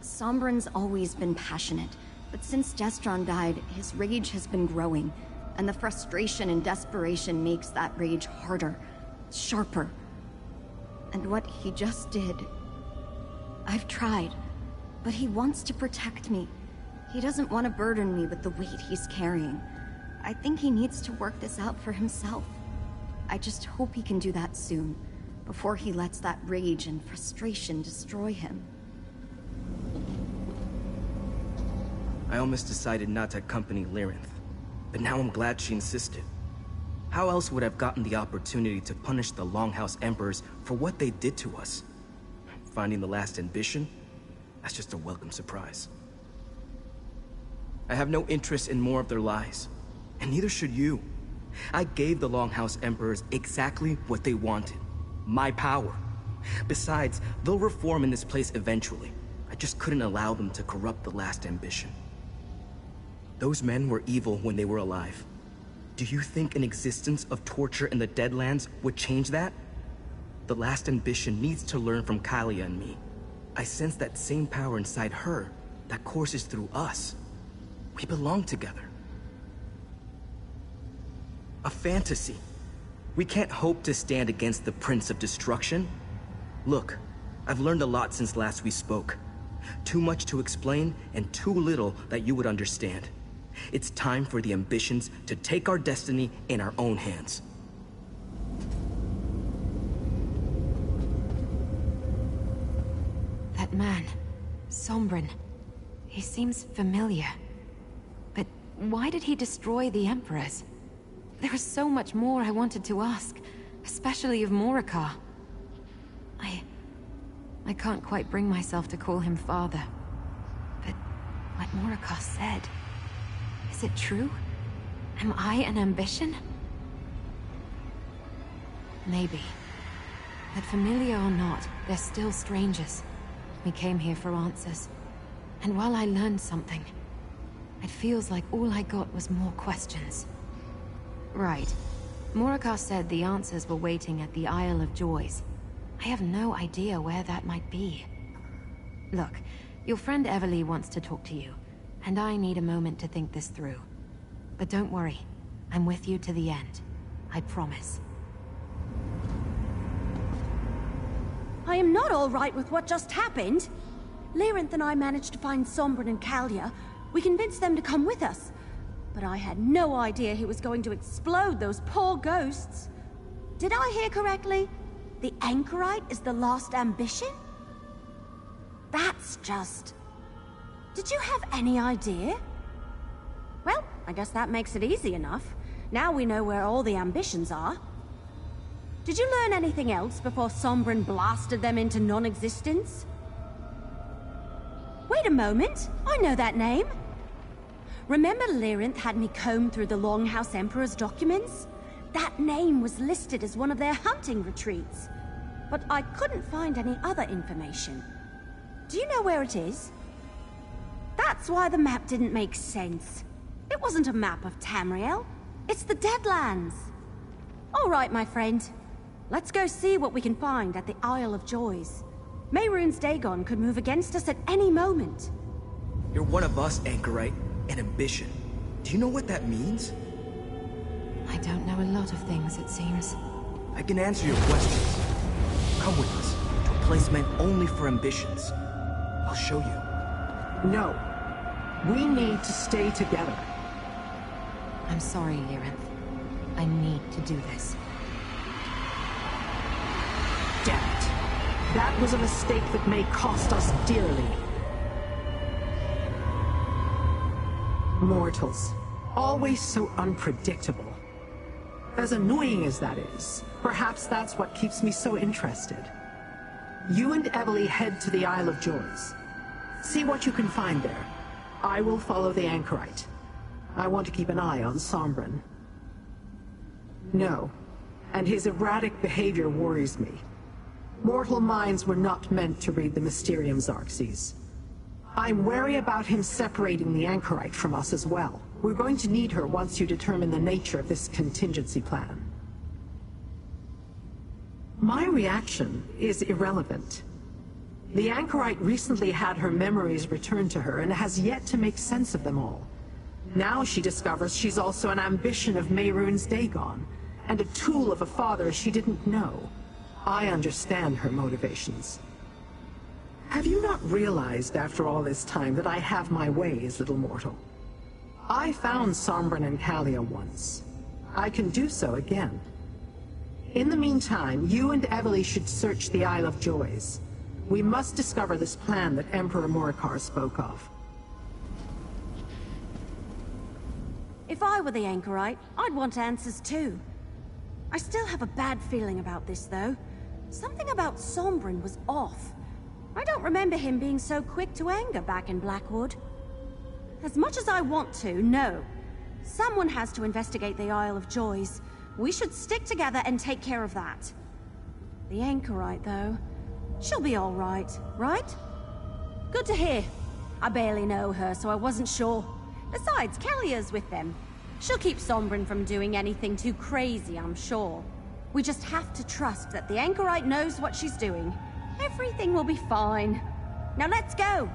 Sombrin's always been passionate, but since Destron died, his rage has been growing, and the frustration and desperation makes that rage harder, sharper. And what he just did... I've tried, but he wants to protect me. He doesn't want to burden me with the weight he's carrying. I think he needs to work this out for himself. I just hope he can do that soon, before he lets that rage and frustration destroy him. I almost decided not to accompany Lyranth, but now I'm glad she insisted. How else would I have gotten the opportunity to punish the Longhouse Emperors for what they did to us? Finding the last ambition? That's just a welcome surprise. I have no interest in more of their lies, and neither should you. I gave the Longhouse Emperors exactly what they wanted. My power. Besides, they'll reform in this place eventually. I just couldn't allow them to corrupt the last ambition. Those men were evil when they were alive. Do you think an existence of torture in the Deadlands would change that? The last ambition needs to learn from Kalia and me. I sense that same power inside her that courses through us. We belong together. A fantasy. We can't hope to stand against the Prince of Destruction. Look, I've learned a lot since last we spoke. Too much to explain and too little that you would understand. It's time for the ambitions to take our destiny in our own hands. That man, Sombrin, he seems familiar. But why did he destroy the Emperors? There was so much more I wanted to ask, especially of Morikar. I can't quite bring myself to call him father. But what Morikar said, is it true? Am I an ambition? Maybe. But familiar or not, they're still strangers. We came here for answers. And while I learned something, it feels like all I got was more questions. Right. Morikar said the answers were waiting at the Isle of Joys. I have no idea where that might be. Look, your friend Everly wants to talk to you, and I need a moment to think this through. But don't worry, I'm with you to the end. I promise. I am not all right with what just happened. Lyrinth and I managed to find Sombrin and Kalia. We convinced them to come with us. But I had no idea he was going to explode those poor ghosts. Did I hear correctly? The Anchorite is the last ambition? That's just... Did you have any idea? Well, I guess that makes it easy enough. Now we know where all the ambitions are. Did you learn anything else before Sombrin blasted them into non-existence? Wait a moment, I know that name. Remember Lyrinth had me comb through the Longhouse Emperor's documents? That name was listed as one of their hunting retreats. But I couldn't find any other information. Do you know where it is? That's why the map didn't make sense. It wasn't a map of Tamriel. It's the Deadlands. All right, my friend. Let's go see what we can find at the Isle of Joys. Mehrunes Dagon could move against us at any moment. You're one of us, Anchorite. An ambition. Do you know what that means? I don't know a lot of things, it seems. I can answer your questions. Come with us to a place meant only for ambitions. I'll show you. No. We need to stay together. I'm sorry, Lyrinth. I need to do this. Damn it. That was a mistake that may cost us dearly. Mortals. Always so unpredictable. As annoying as that is, perhaps that's what keeps me so interested. You and Everly head to the Isle of Joys. See what you can find there. I will follow the Anchorite. I want to keep an eye on Sombrin. No, and his erratic behavior worries me. Mortal minds were not meant to read the Mysterium, Xarxes. I'm wary about him separating the Anchorite from us as well. We're going to need her once you determine the nature of this contingency plan. My reaction is irrelevant. The Anchorite recently had her memories returned to her and has yet to make sense of them all. Now she discovers she's also an ambition of Mehrunes Dagon, and a tool of a father she didn't know. I understand her motivations. Have you not realized after all this time that I have my ways, little mortal? I found Sombrin and Kalia once. I can do so again. In the meantime, you and Everly should search the Isle of Joys. We must discover this plan that Emperor Morikar spoke of. If I were the Anchorite, I'd want answers too. I still have a bad feeling about this, though. Something about Sombrin was off. I don't remember him being so quick to anger back in Blackwood. As much as I want to, no. Someone has to investigate the Isle of Joys. We should stick together and take care of that. The anchorite, though, she'll be all right, right? Good to hear. I barely know her, so I wasn't sure. Besides, Kellier's with them. She'll keep Sombrin from doing anything too crazy, I'm sure. We just have to trust that the anchorite knows what she's doing. Everything will be fine. Now let's go!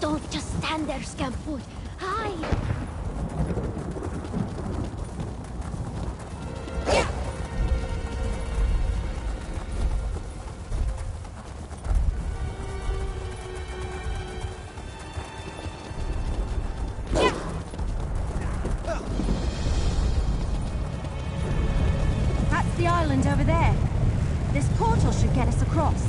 Don't just stand there, Scampwood. Hide! That's the island over there. This portal should get us across.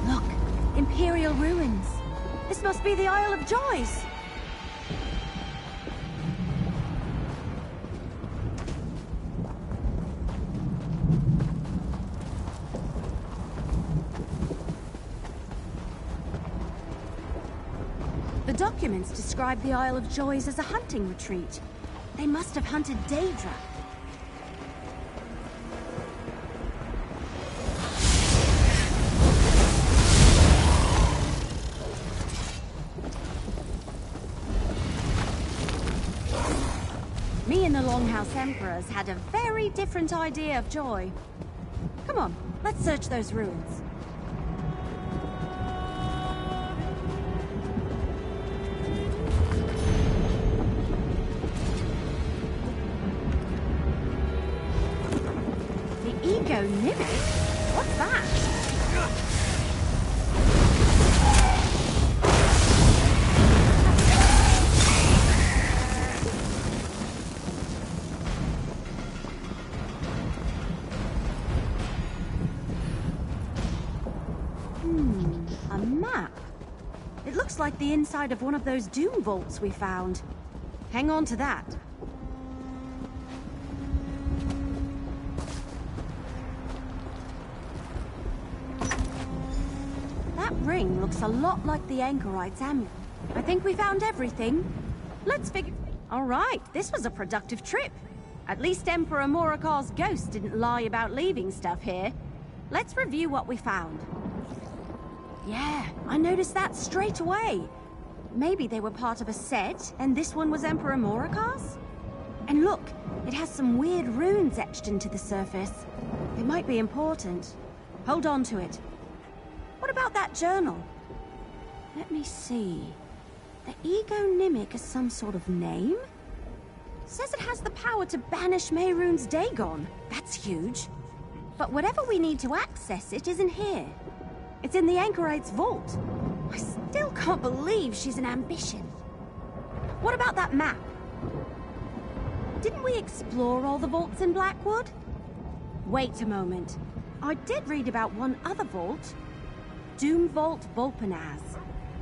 Look, Imperial ruins. This must be the Isle of Joys. The documents describe the Isle of Joys as a hunting retreat. They must have hunted Daedra. Me and the Longhouse Emperors had a very different idea of joy. Come on, let's search those ruins. The Ego Mimic? What's that? A map. It looks like the inside of one of those Doom vaults we found. Hang on to that. That ring looks a lot like the Anchorite's amulet. I think we found everything. Let's figure... Alright, this was a productive trip. At least Emperor Morikar's ghost didn't lie about leaving stuff here. Let's review what we found. Yeah, I noticed that straight away. Maybe they were part of a set, and this one was Emperor Morikar's? And look, it has some weird runes etched into the surface. It might be important. Hold on to it. What about that journal? Let me see. The Ego-Nimic is some sort of name? Says it has the power to banish Mehrunes Dagon. That's huge. But whatever we need to access it isn't here. It's in the Anchorite's vault. I still can't believe she's an ambition. What about that map? Didn't we explore all the vaults in Blackwood? Wait a moment. I did read about one other vault. Doom Vault Volpanaz.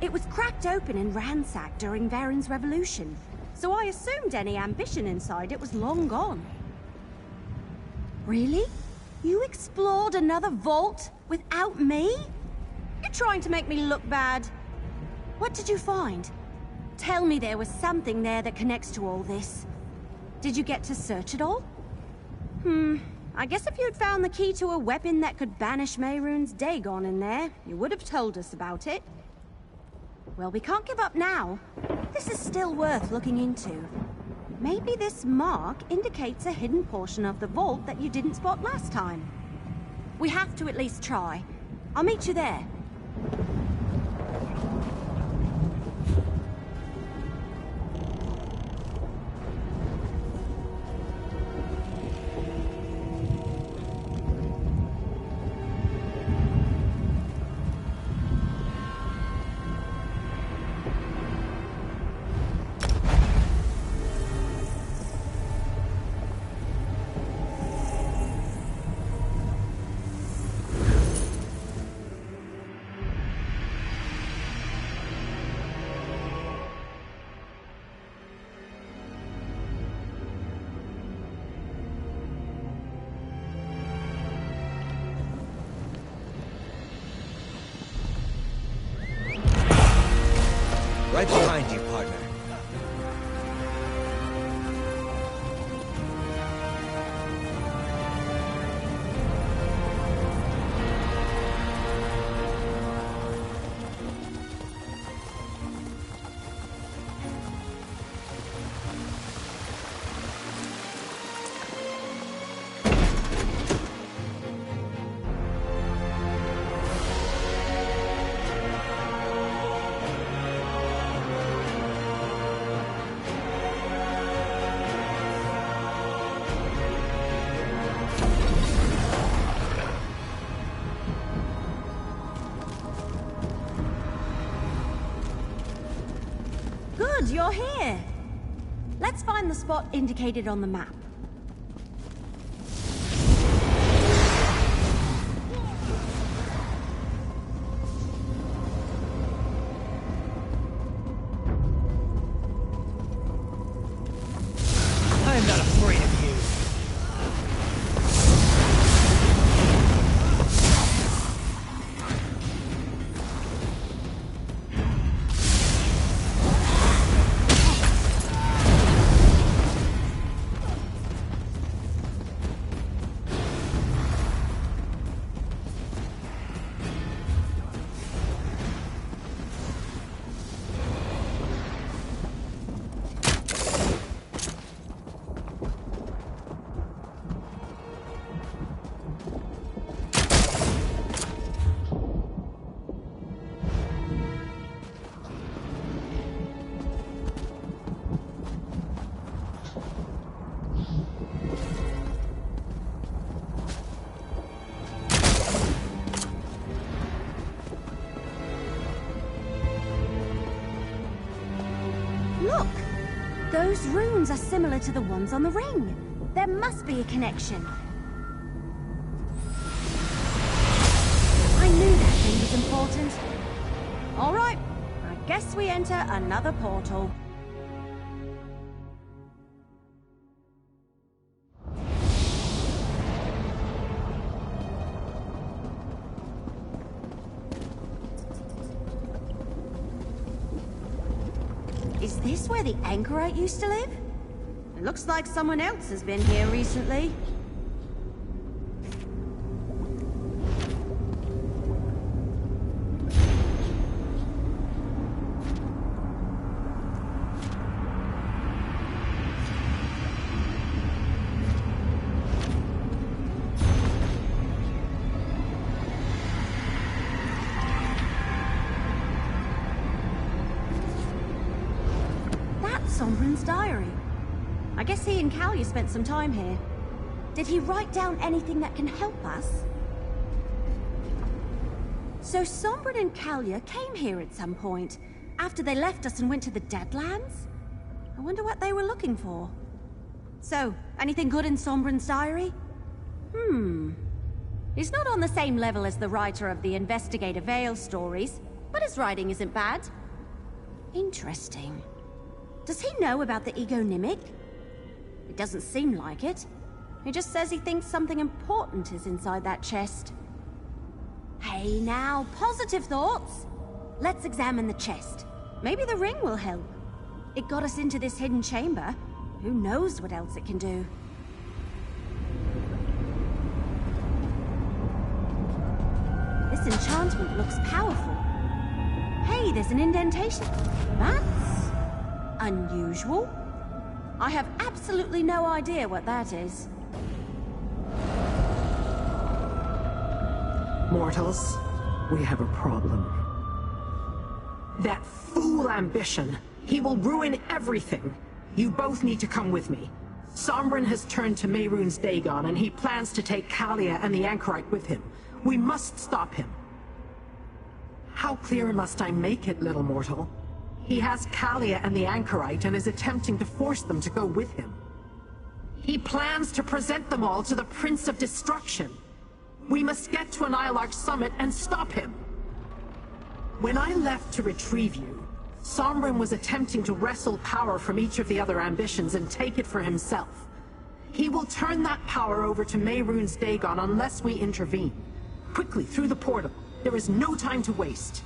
It was cracked open and ransacked during Varen's revolution, so I assumed any ambition inside it was long gone. Really? You explored another vault without me? You're trying to make me look bad. What did you find? Tell me there was something there that connects to all this. Did you get to search it all? I guess if you'd found the key to a weapon that could banish Mehrunes Dagon in there, you would have told us about it. Well, we can't give up now. This is still worth looking into. Maybe this mark indicates a hidden portion of the vault that you didn't spot last time. We have to at least try. I'll meet you there. Right behind you, partner. Good, you're here. Let's find the spot indicated on the map. I'm not afraid of you. Look! Those runes are similar to the ones on the ring. There must be a connection. I knew that thing was important. Guess we enter another portal. Is this where the Anchorite used to live? It looks like someone else has been here recently. Sombrin's diary. I guess he and Kalia spent some time here. Did he write down anything that can help us? So Sombrin and Kalia came here at some point, after they left us and went to the Deadlands? I wonder what they were looking for. So, anything good in Sombrin's diary? He's not on the same level as the writer of the Investigator Vale stories, but his writing isn't bad. Interesting. Does he know about the egonymic? It doesn't seem like it. He just says he thinks something important is inside that chest. Hey now, positive thoughts! Let's examine the chest. Maybe the ring will help. It got us into this hidden chamber. Who knows what else it can do? This enchantment looks powerful. Hey, there's an indentation. That's unusual. I have absolutely no idea what that is. Mortals, we have a problem. That fool ambition. He will ruin everything. You both need to come with me. Sombrin has turned to Mehrunes Dagon, and he plans to take Kalia and the Anchorite with him. We must stop him. How clear must I make it, little mortal? He has Kalia and the Anchorite and is attempting to force them to go with him. He plans to present them all to the Prince of Destruction. We must get to an Ilarch summit and stop him. When I left to retrieve you, Sombrin was attempting to wrestle power from each of the other ambitions and take it for himself. He will turn that power over to Mehrunes Dagon unless we intervene. Quickly, through the portal. There is no time to waste.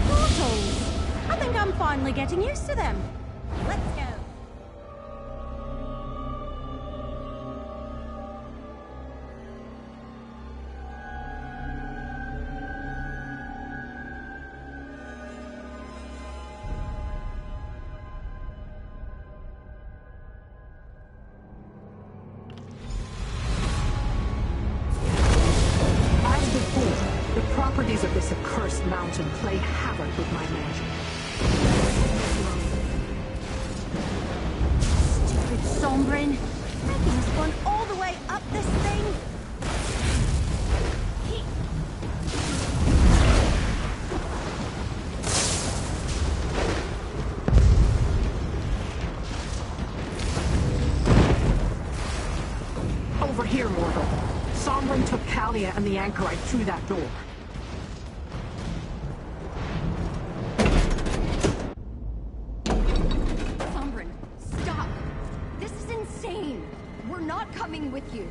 Portals! I think I'm finally getting used to them. Let's go. properties of this accursed mountain play havoc with my magic. Stupid Sombrin! Making us run all the way up this thing! Over here, mortal. Sombrin took Kalia and the Anchorite through that door. Sombrin, stop! This is insane! We're not coming with you!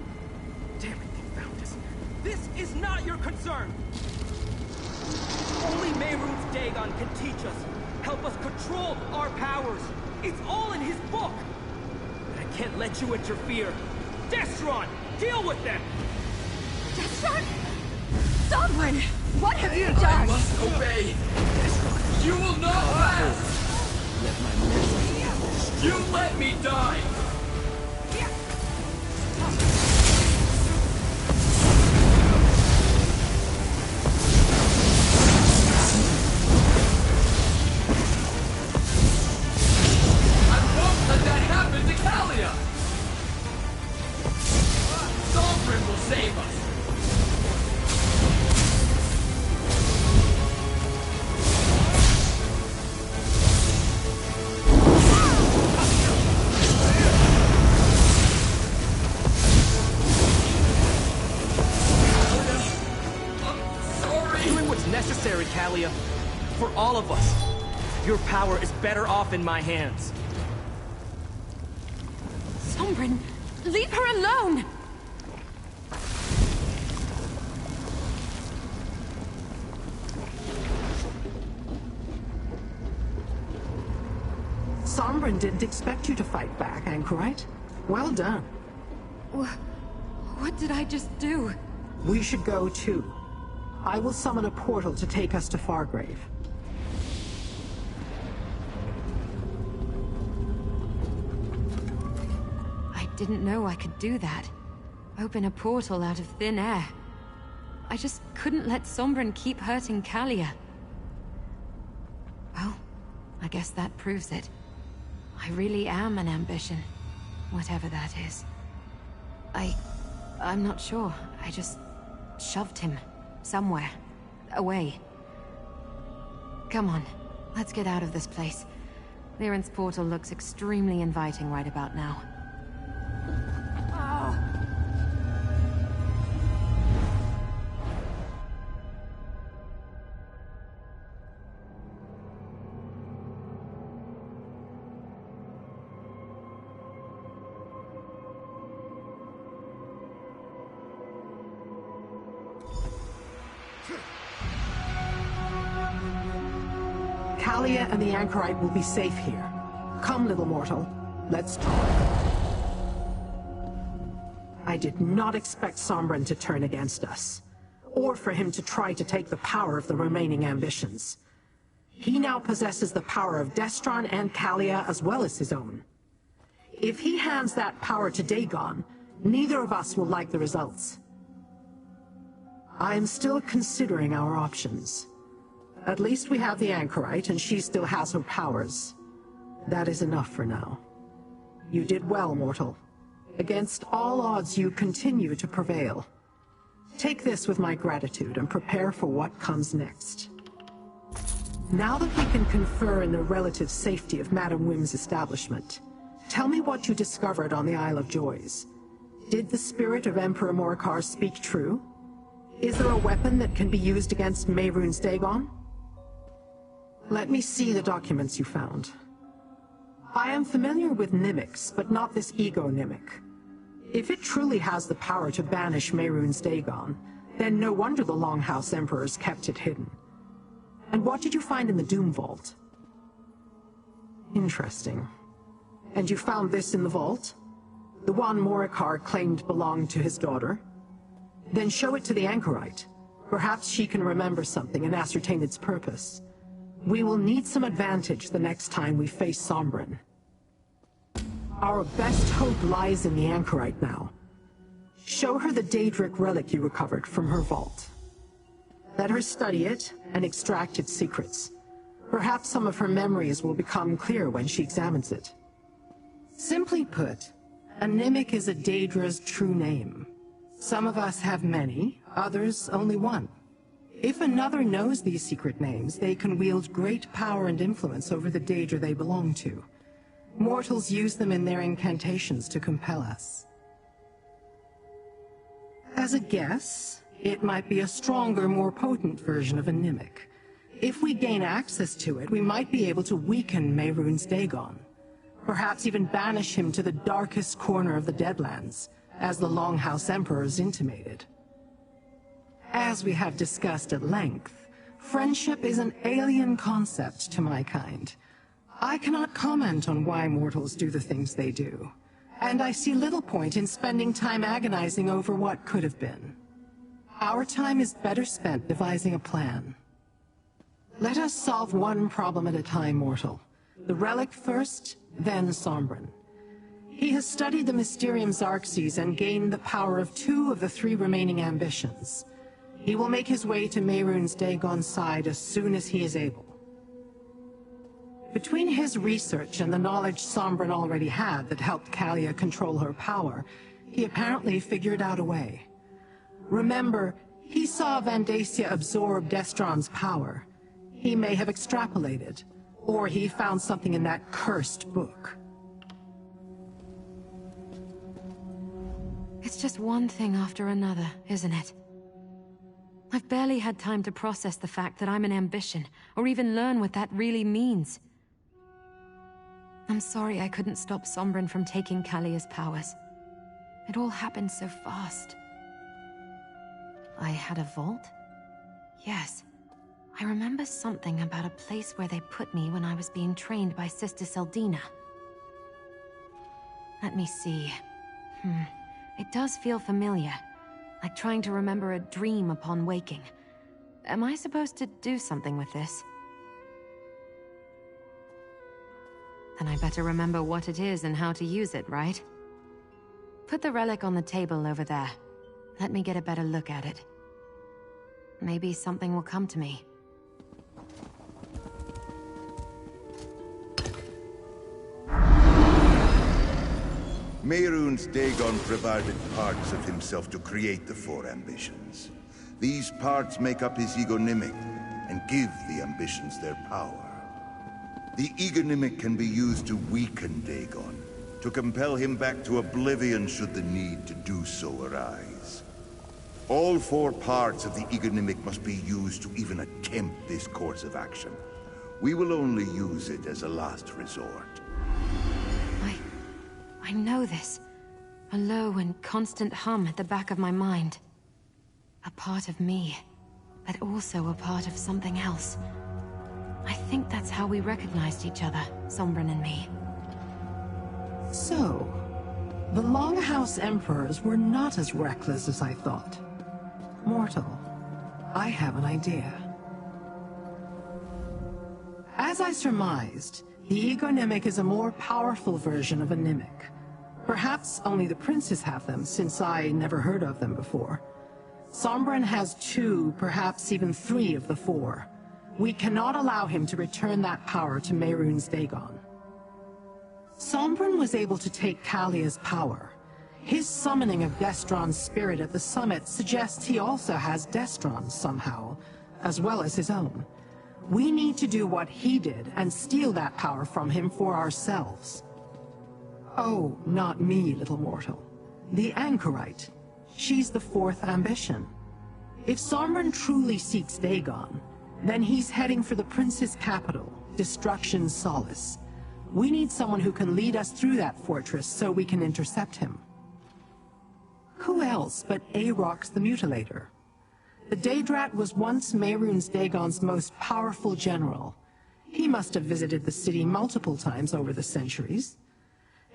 Damn it, they found us. This is not your concern! Only Mehrunes Dagon can teach us, help us control our powers. It's all in his book! But I can't let you interfere. Destron, deal with them! Destron? Sombrin, what have you done? I must obey! You will not pass! Let my mercy. You let me die! I won't let that happen to Kalia! Sombrin will save us! necessary, Kalia. For all of us. Your power is better off in my hands. Sombrin, leave her alone! Sombrin didn't expect you to fight back, Anchorite. Well done. What did I just do? We should go too. I will summon a portal to take us to Fargrave. I didn't know I could do that. Open a portal out of thin air. I just couldn't let Sombrin keep hurting Kalia. Well, I guess that proves it. I really am an ambition. Whatever that is. I'm not sure. I just shoved him. Somewhere. Away. Come on. Let's get out of this place. Lyran's portal looks extremely inviting right about now. Kalia and the Anchorite will be safe here. Come, little mortal. Let's talk. I did not expect Sombrin to turn against us, or for him to try to take the power of the remaining ambitions. He now possesses the power of Destron and Kalia as well as his own. If he hands that power to Dagon, neither of us will like the results. I am still considering our options. At least we have the Anchorite, and she still has her powers. That is enough for now. You did well, mortal. Against all odds, you continue to prevail. Take this with my gratitude and prepare for what comes next. Now that we can confer in the relative safety of Madame Wim's establishment, tell me what you discovered on the Isle of Joys. Did the spirit of Emperor Morcar speak true? Is there a weapon that can be used against Mehrunes Dagon? Let me see the documents you found. I am familiar with Nimics, but not this ego Nimic. If it truly has the power to banish Mehrunes Dagon, then no wonder the Longhouse Emperors kept it hidden. And what did you find in the Doom Vault? Interesting. And you found this in the vault? The one Morcar claimed belonged to his daughter? Then show it to the Anchorite. Perhaps she can remember something and ascertain its purpose. We will need some advantage the next time we face Sombrin. Our best hope lies in the Anchorite now. Show her the Daedric relic you recovered from her vault. Let her study it and extract its secrets. Perhaps some of her memories will become clear when she examines it. Simply put, a Nimic is a Daedra's true name. Some of us have many, others only one. If another knows these secret names, they can wield great power and influence over the Daedra they belong to. Mortals use them in their incantations to compel us. As a guess, it might be a stronger, more potent version of a Nimic. If we gain access to it, we might be able to weaken Mehrunes Dagon. Perhaps even banish him to the darkest corner of the Deadlands, as the Longhouse Emperors intimated. As we have discussed at length, friendship is an alien concept to my kind. I cannot comment on why mortals do the things they do, and I see little point in spending time agonizing over what could have been. Our time is better spent devising a plan. Let us solve one problem at a time, mortal. The relic first, then Sombrin. He has studied the Mysterium Xarxes and gained the power of 2 of the 3 remaining ambitions. He will make his way to Mehrunes Dagon's side as soon as he is able. Between his research and the knowledge Sombrin already had that helped Kalia control her power, he apparently figured out a way. Remember, he saw Vandacia absorb Destron's power. He may have extrapolated, or he found something in that cursed book. It's just one thing after another, isn't it? I've barely had time to process the fact that I'm an ambition, or even learn what that really means. I'm sorry I couldn't stop Sombren from taking Kalia's powers. It all happened so fast. I had a vault? Yes. I remember something about a place where they put me when I was being trained by Sister Seldina. Let me see. It does feel familiar. Like trying to remember a dream upon waking. Am I supposed to do something with this? Then I better remember what it is and how to use it, right? Put the relic on the table over there. Let me get a better look at it. Maybe something will come to me. Mehrunes Dagon provided parts of himself to create the four ambitions. These parts make up his egonymic and give the ambitions their power. The egonymic can be used to weaken Dagon, to compel him back to oblivion should the need to do so arise. All four parts of the egonymic must be used to even attempt this course of action. We will only use it as a last resort. I know this. A low and constant hum at the back of my mind. A part of me, but also a part of something else. I think that's how we recognized each other, Sombren and me. So, the Longhouse Emperors were not as reckless as I thought. Mortal, I have an idea. As I surmised, the egonymic is a more powerful version of a Nimic. Perhaps only the princes have them, since I never heard of them before. Sombren has 2, perhaps even 3 of the 4. We cannot allow him to return that power to Mehrunes Dagon. Sombren was able to take Kalia's power. His summoning of Destron's spirit at the summit suggests he also has Destron somehow, as well as his own. We need to do what he did and steal that power from him for ourselves. Oh, not me, little mortal. The Anchorite. She's the 4th ambition. If Sombren truly seeks Dagon, then he's heading for the Prince's capital, Destruction's Solace. We need someone who can lead us through that fortress so we can intercept him. Who else but Aarox the Mutilator? The Daedrat was once Mehrunes Dagon's most powerful general. He must have visited the city multiple times over the centuries.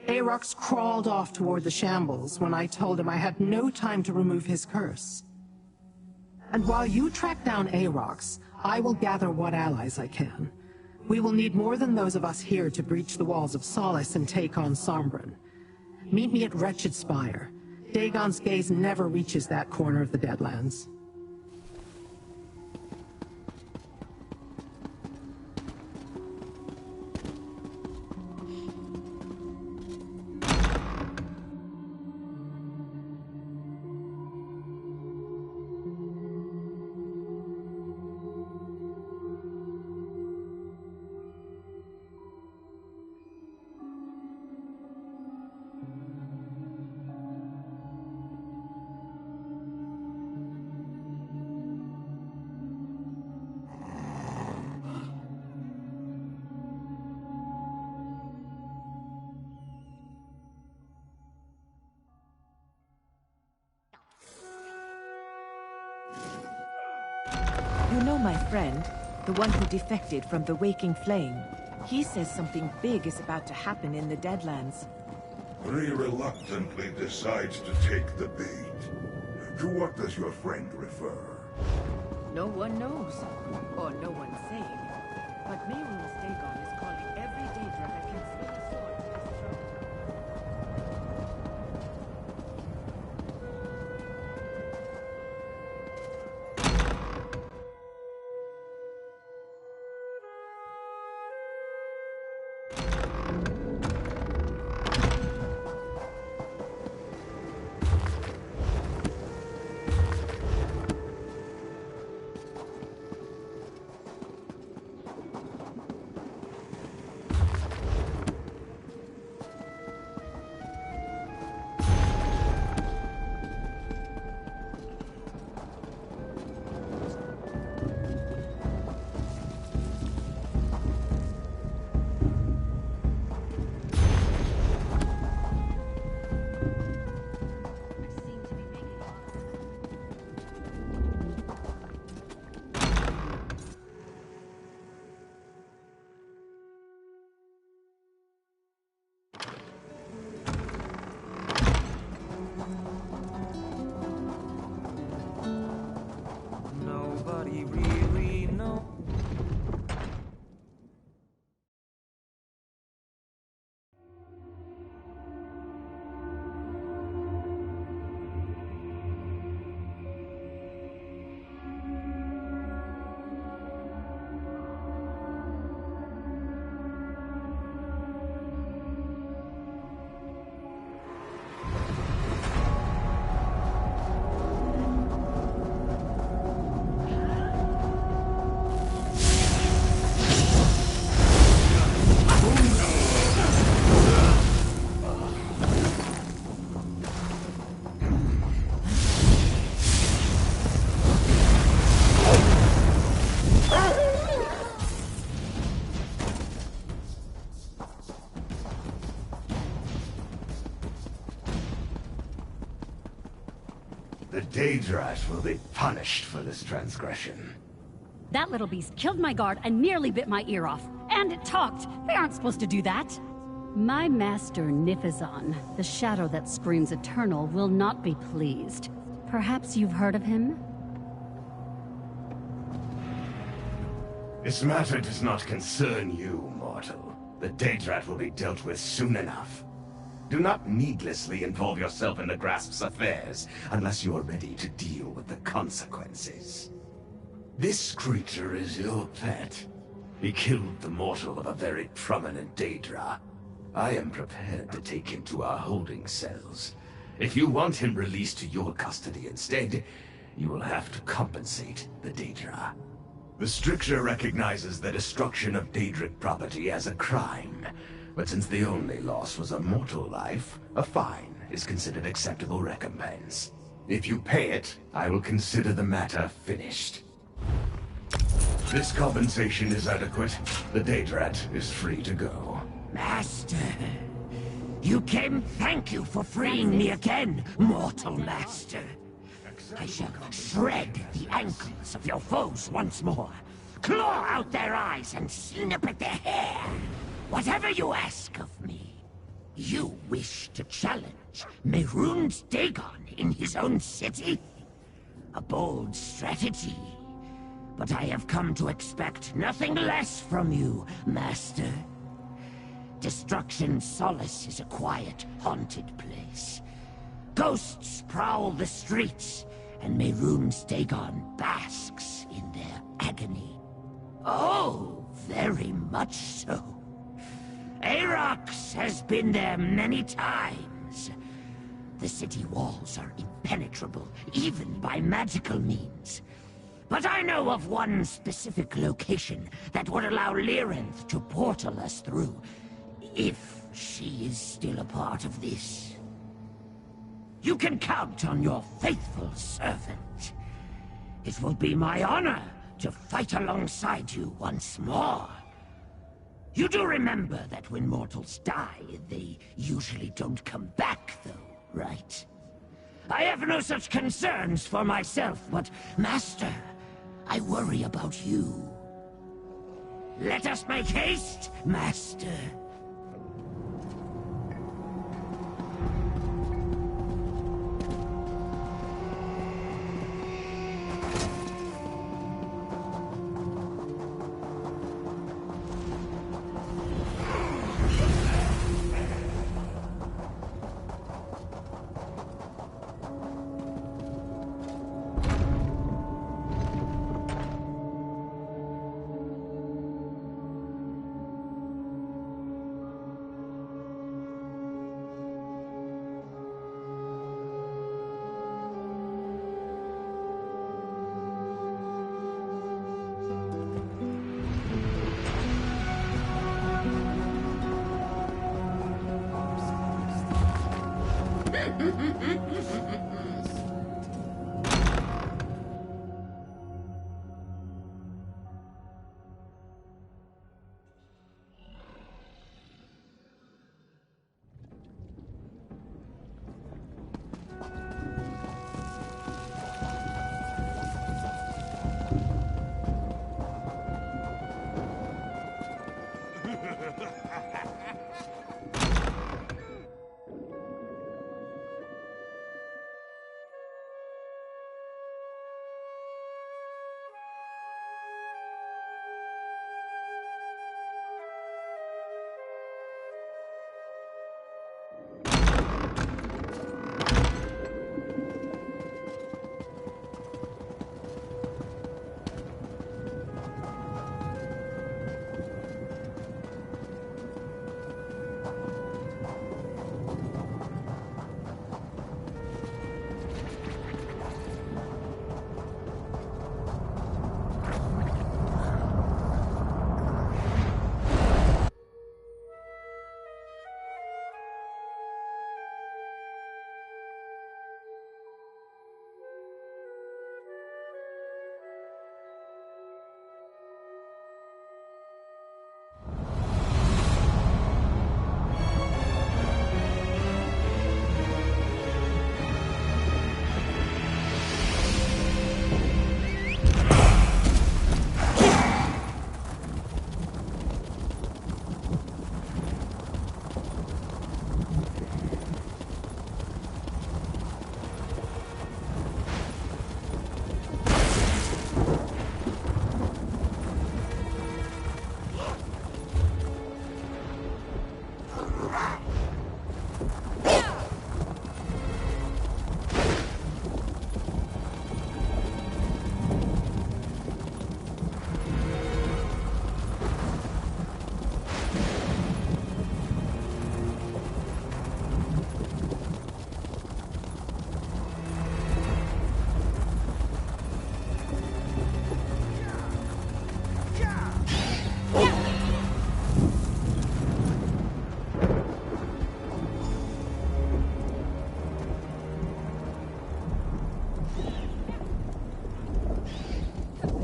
Aarox crawled off toward the shambles when I told him I had no time to remove his curse. And while you track down Aarox, I will gather what allies I can. We will need more than those of us here to breach the walls of Solace and take on Sombren. Meet me at Wretched Spire. Dagon's gaze never reaches that corner of the Deadlands. You know my friend, the one who defected from the Waking Flame. He says something big is about to happen in the Deadlands. Bree reluctantly decides to take the bait. To what does your friend refer? No one knows, or no one's saying. But Mehrunes Dagon is calling every Daedra that can swing a sword to his throne. Daedrat will be punished for this transgression. That little beast killed my guard and nearly bit my ear off. And it talked. They aren't supposed to do that. My master, Nifazon, the shadow that screams eternal, will not be pleased. Perhaps you've heard of him? This matter does not concern you, mortal. The Daedrat will be dealt with soon enough. Do not needlessly involve yourself in the Grasp's affairs unless you are ready to deal with the consequences. This creature is your pet. He killed the mortal of a very prominent Daedra. I am prepared to take him to our holding cells. If you want him released to your custody instead, you will have to compensate the Daedra. The stricture recognizes the destruction of Daedric property as a crime, but since the only loss was a mortal life, a fine is considered acceptable recompense. If you pay it, I will consider the matter finished. This compensation is adequate. The Daedrat is free to go. Master, you came thank you for freeing me again, mortal master. I shall shred the ankles of your foes once more, claw out their eyes and snip at their hair. Whatever you ask of me. You wish to challenge Mehrunes Dagon in his own city? A bold strategy. But I have come to expect nothing less from you, Master. Destruction Solace is a quiet, haunted place. Ghosts prowl the streets, and Mehrunes Dagon basks in their agony. Oh, very much so. Arox has been there many times. The city walls are impenetrable, even by magical means. But I know of one specific location that would allow Lyrinth to portal us through, if she is still a part of this. You can count on your faithful servant. It will be my honor to fight alongside you once more. You do remember that when mortals die, they usually don't come back, though, right? I have no such concerns for myself, but, Master, I worry about you. Let us make haste, Master.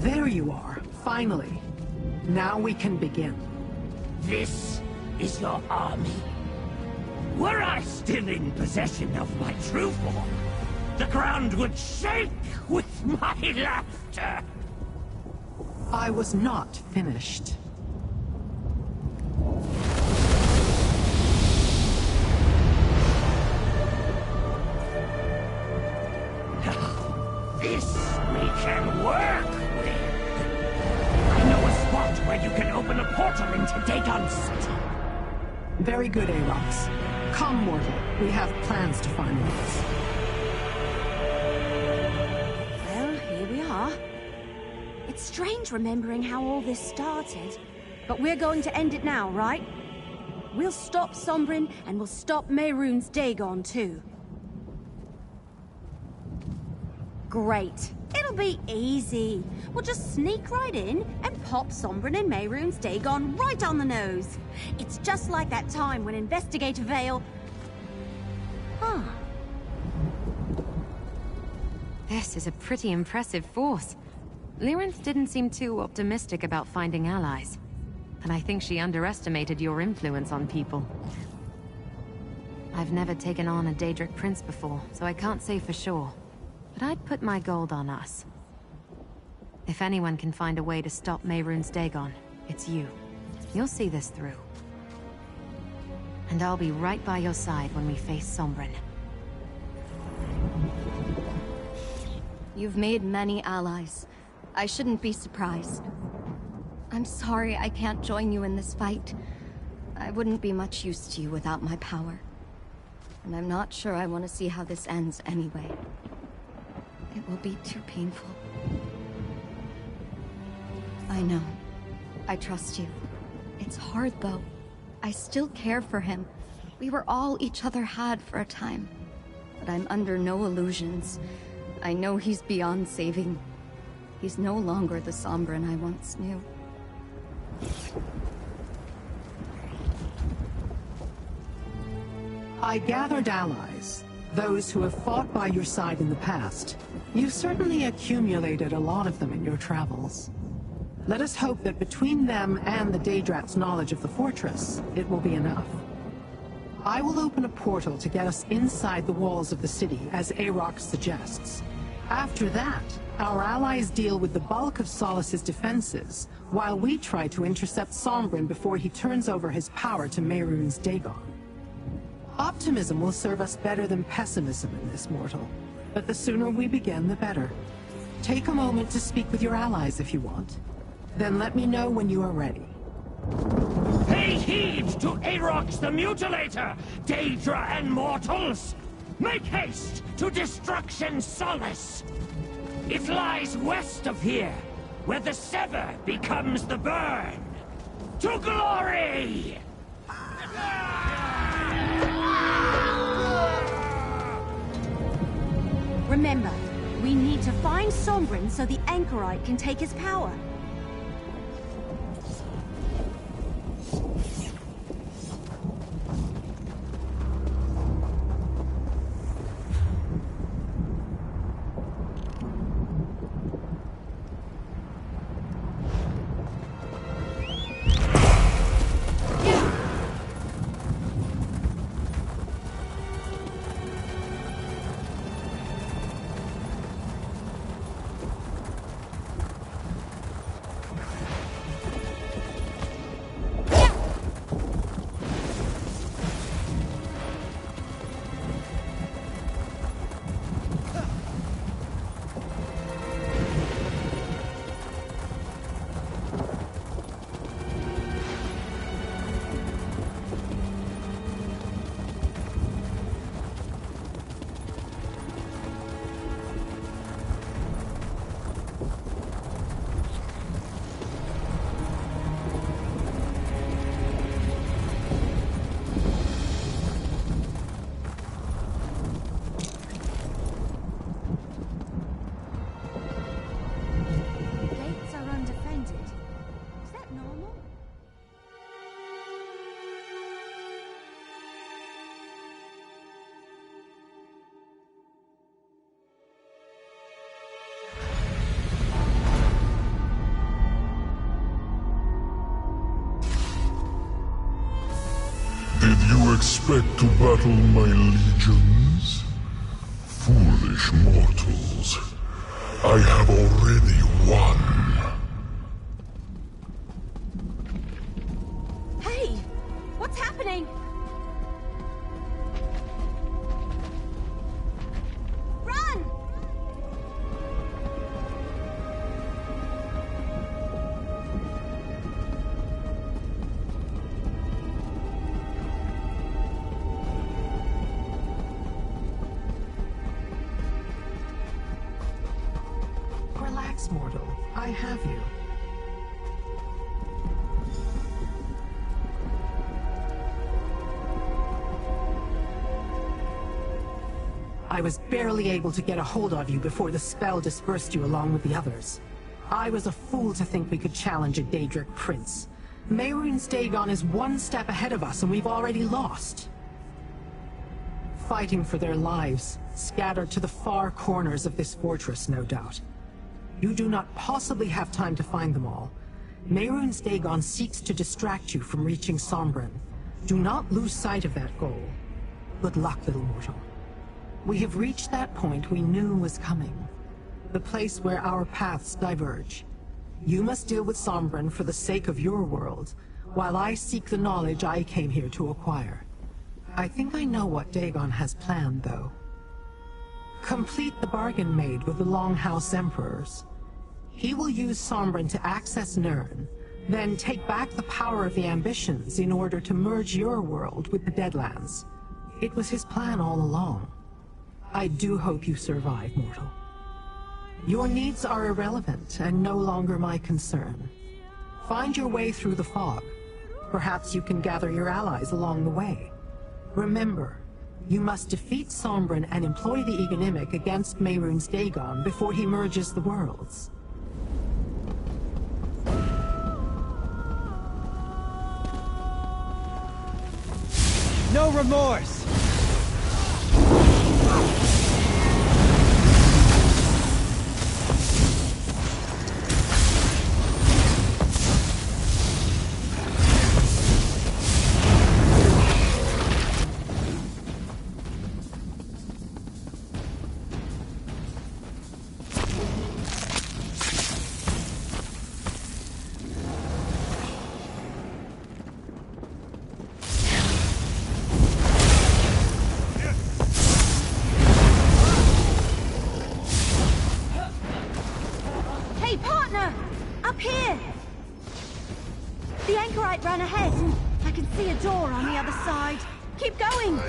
There you are, finally. Now we can begin. This is your army. Were I still in possession of my true form, the ground would shake with my laughter. I was not finished. This we can work with. I know a spot where you can open a portal into Dagon City. Very good, Aarox. Come, mortal. We have plans to finalize. Well, here we are. It's strange remembering how all this started, but we're going to end it now, right? We'll stop Sombrin, and we'll stop Mehrunes Dagon, too. Great. It'll be easy. We'll just sneak right in and pop Sombrin and Mehrunes Dagon right on the nose. It's just like that time when Investigator Vale... Huh. This is a pretty impressive force. Lyrinth didn't seem too optimistic about finding allies. And I think she underestimated your influence on people. I've never taken on a Daedric prince before, so I can't say for sure. But I'd put my gold on us. If anyone can find a way to stop Mehrunes Dagon, it's you. You'll see this through. And I'll be right by your side when we face Sombrin. You've made many allies. I shouldn't be surprised. I'm sorry I can't join you in this fight. I wouldn't be much use to you without my power. And I'm not sure I want to see how this ends anyway. It will be too painful. I know. I trust you. It's hard, though. I still care for him. We were all each other had for a time. But I'm under no illusions. I know he's beyond saving. He's no longer the Sombrin I once knew. I gathered allies. Those who have fought by your side in the past. You've certainly accumulated a lot of them in your travels. Let us hope that between them and the Daedrat's knowledge of the fortress, it will be enough. I will open a portal to get us inside the walls of the city, as Aarox suggests. After that, our allies deal with the bulk of Solus's defenses, while we try to intercept Sombrin before he turns over his power to Mehrunes Dagon. Optimism will serve us better than pessimism in this, mortal. But the sooner we begin, the better. Take a moment to speak with your allies if you want. Then let me know when you are ready. Pay heed to Aarox the Mutilator, Daedra and mortals! Make haste to Destruction Solace! It lies west of here, where the Sever becomes the Burn! To glory! Remember, we need to find Sombrin so the Anchorite can take his power. expect to battle my legions? Foolish mortals. I have already won. Hey! What's happening? Run! Relax, mortal. I have you. I was barely able to get a hold of you before the spell dispersed you along with the others. I was a fool to think we could challenge a Daedric prince. Mehrunes Dagon is one step ahead of us and we've already lost. Fighting for their lives, scattered to the far corners of this fortress, no doubt. You do not possibly have time to find them all. Mehrunes Dagon seeks to distract you from reaching Sombren. Do not lose sight of that goal. Good luck, little mortal. We have reached that point we knew was coming. The place where our paths diverge. You must deal with Sombren for the sake of your world, while I seek the knowledge I came here to acquire. I think I know what Dagon has planned, though. Complete the bargain made with the Longhouse Emperors. He will use Sombren to access Nirn, then take back the power of the Ambitions in order to merge your world with the Deadlands. It was his plan all along. I do hope you survive, mortal. Your needs are irrelevant and no longer my concern. Find your way through the fog. Perhaps you can gather your allies along the way. Remember, you must defeat Sombren and employ the Egonimic against Mehrunes Dagon before he merges the worlds. No remorse! Hey, partner! Up here! The anchorite ran ahead. I can see a door on the other side. Keep going!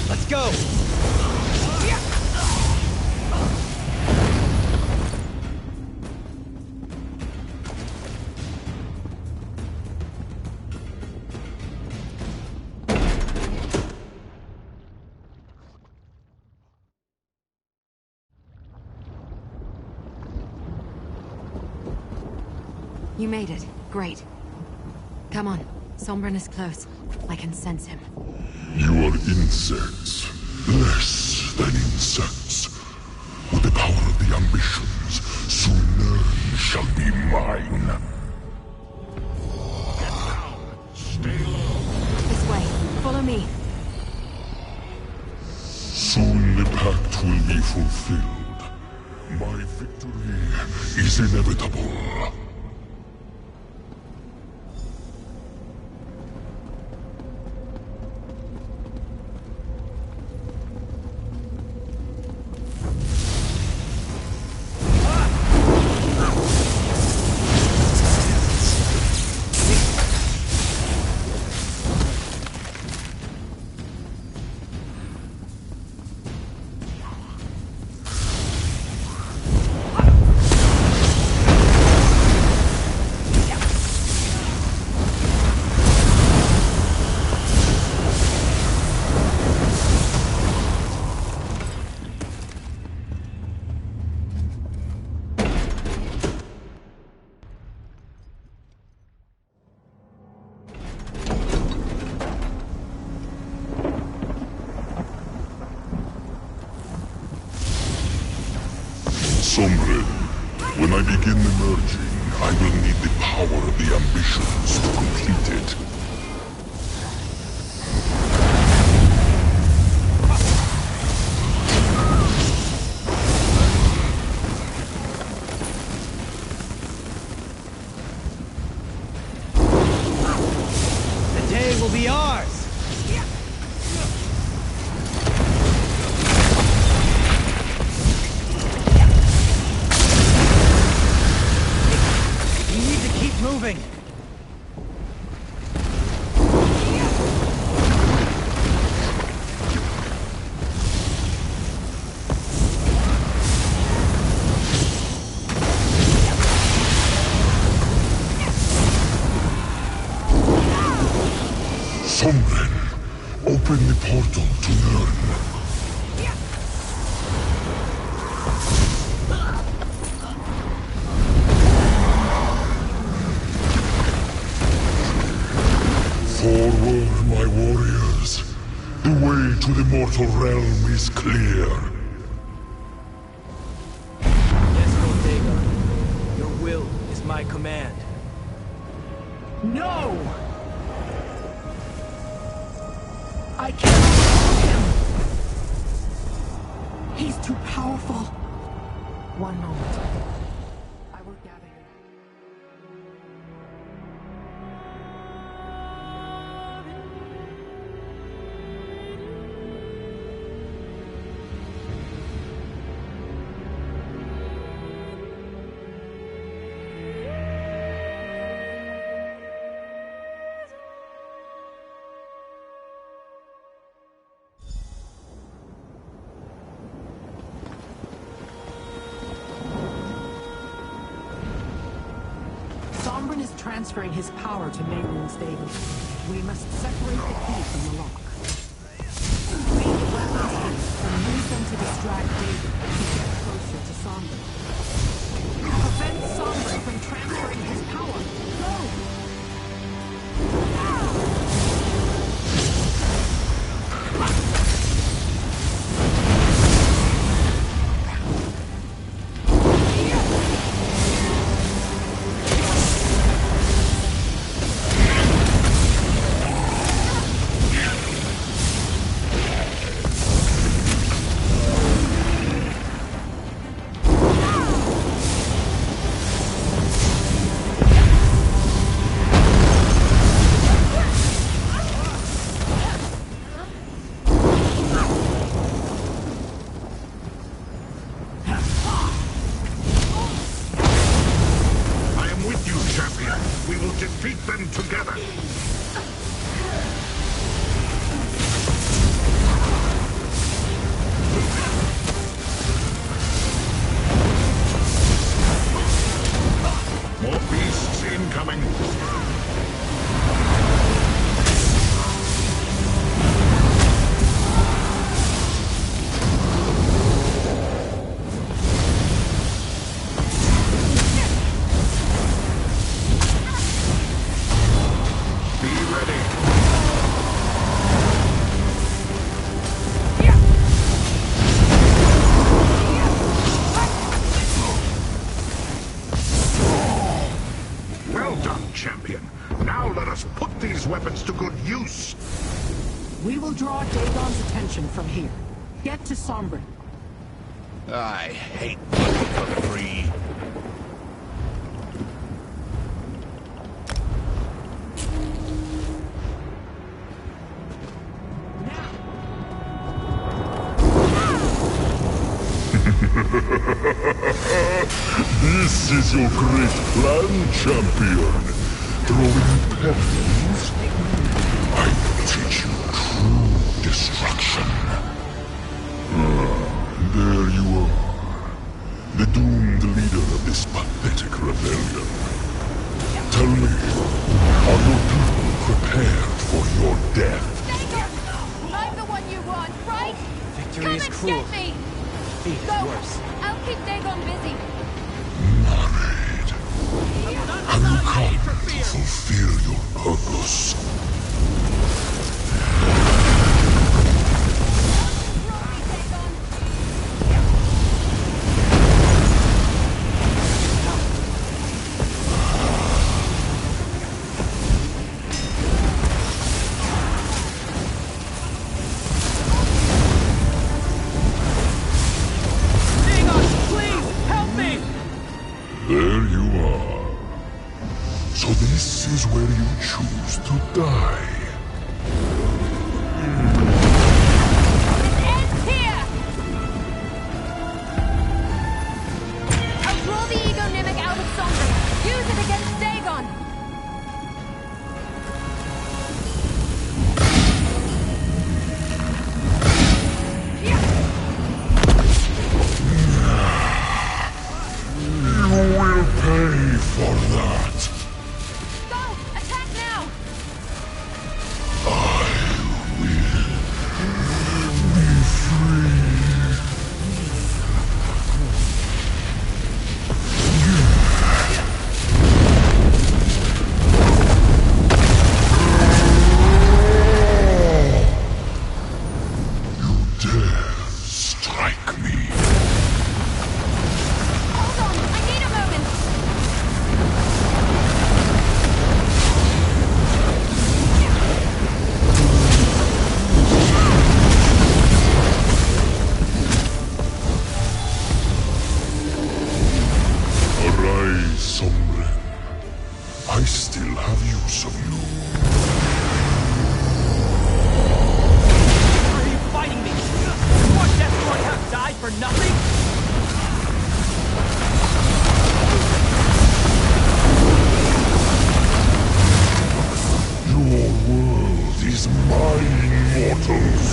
Let's go! You made it. Great. Come on. Sombren is close. I can sense him. You are insects. Less than insects. ambitions, soon Nirn shall be mine. Get down! Stay low! This way. Follow me. Soon the pact will be fulfilled. My victory is inevitable. Sombren, when I begin the merging, I will need the power of the ambitions to complete it. The day will be ours! Moving. Sombren, open the portal to Nirn. Forward, my warriors. The way to the mortal realm is clear. Yes, Bodega. Your will is my command. No! I can't stop him! He's too powerful. One moment. I will gather you. Sombren is transferring his power to Mehrunes Dagon. We must separate the key from the lock. Read the weapons and use them to distract Dagon to get closer to Sombren. Prevent Sombren from transferring his power. Go! We will defeat them together. More beasts incoming. Be ready. us put these weapons to good use. We will draw Dagon's attention from here. Get to Sombrin. I hate working for free. This is your great plan, champion. Throwing pebbles? I will teach you true destruction. There you are. The doomed leader of this pathetic rebellion. Tell me, are your people prepared for your death? I'm the one you want, right? Victory is cruel. Get me! Defeat is Go! worse. I'll keep Dagon busy. Married. Have you come to fulfill your purpose? There you are. So this is where you choose to die. It ends here! I'll draw the Ego Mimic out of Sombra. Use it against Dagon. You will pay for that. Go! Attack now! I will be free. You dare strike me? Hold on! I need a moment! Arise, Sombren. I still have use of you. Are you fighting me? What Deathborn have died for nothing? Your world is mine, mortals.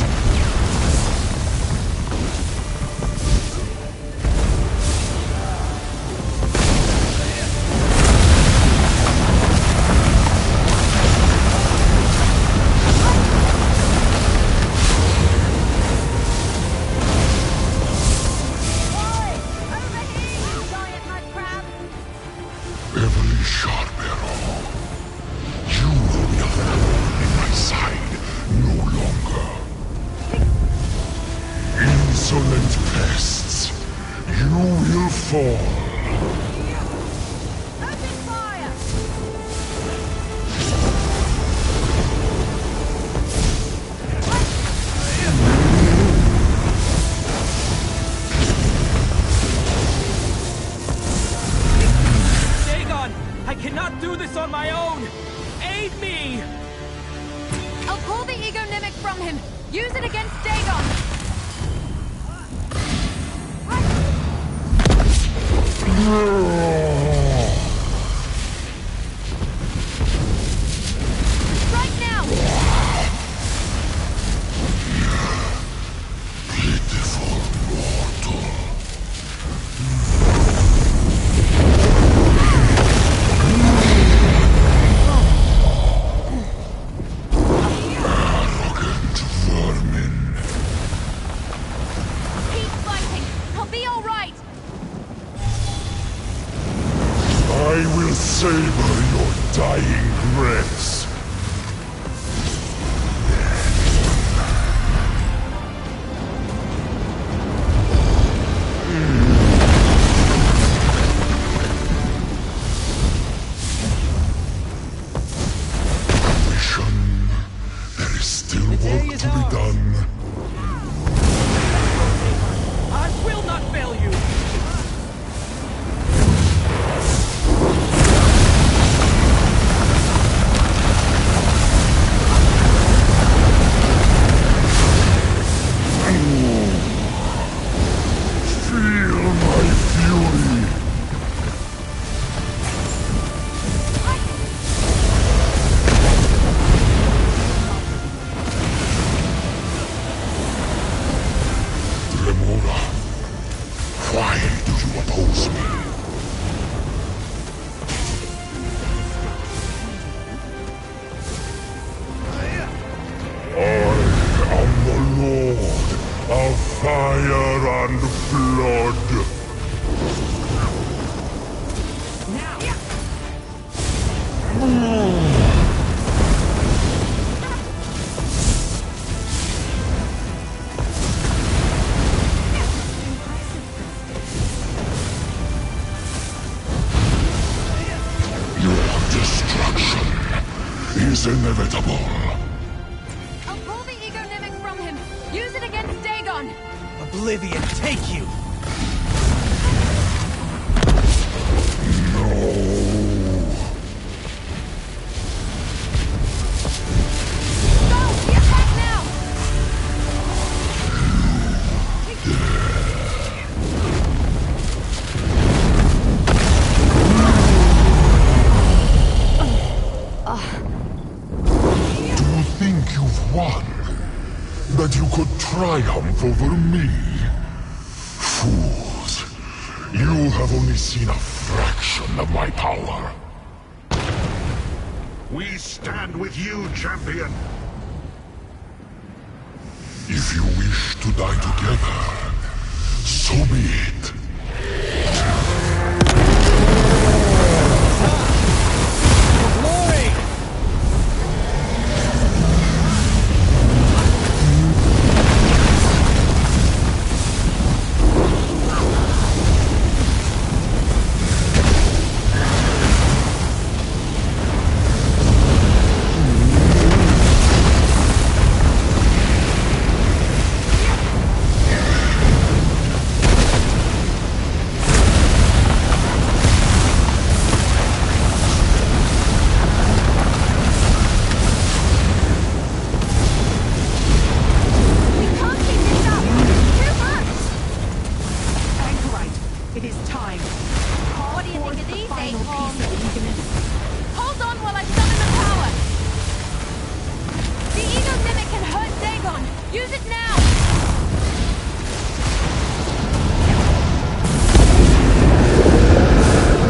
Beverly Sharp Arrow. You will be a thorn in my side no longer. Insolent pests, you will fall. Dagon! I cannot do this on my own! Aid me! I'll pull the Ego Mimic from him. Use it against Dagon. Strike now! Pitiful mortal. Arrogant vermin. Keep fighting. I'll be all right. work to be done. I will not fail you! Feel my fury! Remora, why do you oppose me? I am the Lord of Fire and Blood. Your destruction is inevitable. I'll pull the ego mimic from him. Use it against Dagon. Oblivion, take you! Go! Get back now! Do you think you've won? That you could triumph over me? Fools. You have only seen a fraction of my power. We stand with you, champion. If you wish to die together, so be it. Glory! Anchorite, it is time. Call What do you forth think of the these final acorns? piece of the Egonis. Hold on while I summon the power! The ego mimic can hurt Dagon! Use it now!